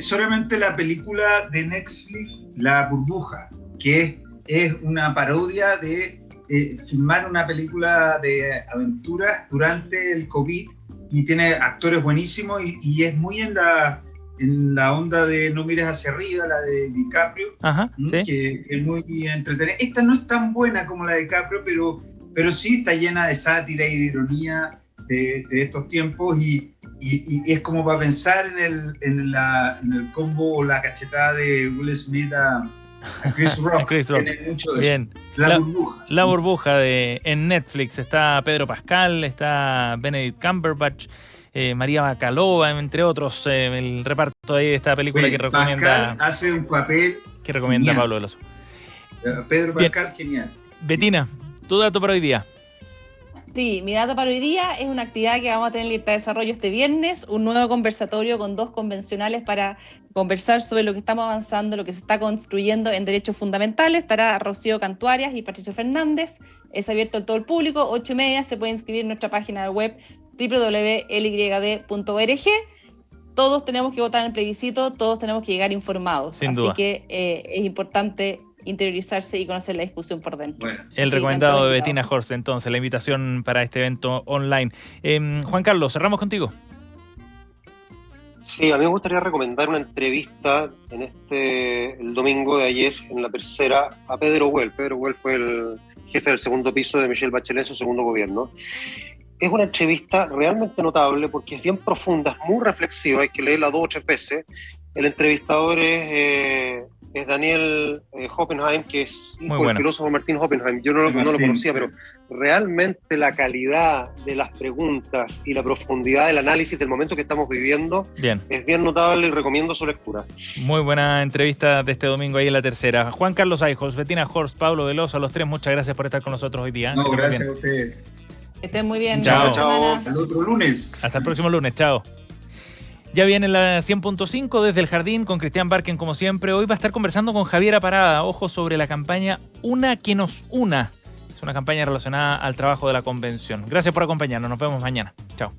E: Solamente la película de Netflix, La Burbuja, que es una parodia de filmar una película de aventuras durante el COVID, y tiene actores buenísimos y es muy en la onda de No mires hacia arriba, la de DiCaprio. Ajá, ¿sí? Que es muy entretenida. Esta no es tan buena como la de DiCaprio, pero sí está llena de sátira y de ironía de estos tiempos, y es como para pensar en el combo o la cachetada de Will Smith a Chris Rock. Tiene mucho de
B: bien.
E: Eso.
B: La burbuja en Netflix. Está Pedro Pascal, está Benedict Cumberbatch, María Bakalova, entre otros. El reparto ahí de esta película que recomienda.
E: Pascal hace un papel
B: que recomienda genial. Pablo Veloso.
E: Pedro Pascal, genial.
B: Bettina, tu dato para hoy día.
D: Sí, mi dato para hoy día es una actividad que vamos a tener en Libertad de Desarrollo este viernes, un nuevo conversatorio con 2 convencionales para conversar sobre lo que estamos avanzando, lo que se está construyendo en derechos fundamentales. Estará Rocío Cantuarias y Patricio Fernández. Es abierto a todo el público, 8:30, se puede inscribir en nuestra página web www.lyd.org. Todos tenemos que votar en el plebiscito, todos tenemos que llegar informados.
B: Sin duda.
D: Así que es importante interiorizarse y conocer la discusión por dentro.
B: Bueno, el recomendado de Bettina Horst, entonces, la invitación para este evento online. Juan Carlos, cerramos contigo.
C: Sí, a mí me gustaría recomendar una entrevista el domingo de ayer, en La Tercera, a Pedro Güell. Pedro Güell fue el jefe del segundo piso de Michelle Bachelet en su segundo gobierno. Es una entrevista realmente notable porque es bien profunda, es muy reflexiva, hay que leerla 2 o 3 veces. El entrevistador es Daniel Hoppenheim, que es hijo del filósofo Martín Hoppenheim. Yo no lo conocía, pero realmente la calidad de las preguntas y la profundidad del análisis del momento que estamos viviendo es bien notable y recomiendo su lectura.
B: Muy buena entrevista de este domingo ahí en La Tercera. Juan Carlos Aijos, Bettina Horst, Pablo Veloso, a los tres, muchas gracias por estar con nosotros hoy día.
E: No, gracias a ustedes.
D: Que estén muy bien.
B: Chao.
E: Hasta el otro lunes.
B: Hasta el próximo lunes. Chao. Ya viene la 100.5 desde el Jardín con Cristian Barken, como siempre. Hoy va a estar conversando con Javiera Parada. Ojo sobre la campaña Una que nos una. Es una campaña relacionada al trabajo de la convención. Gracias por acompañarnos. Nos vemos mañana. Chao.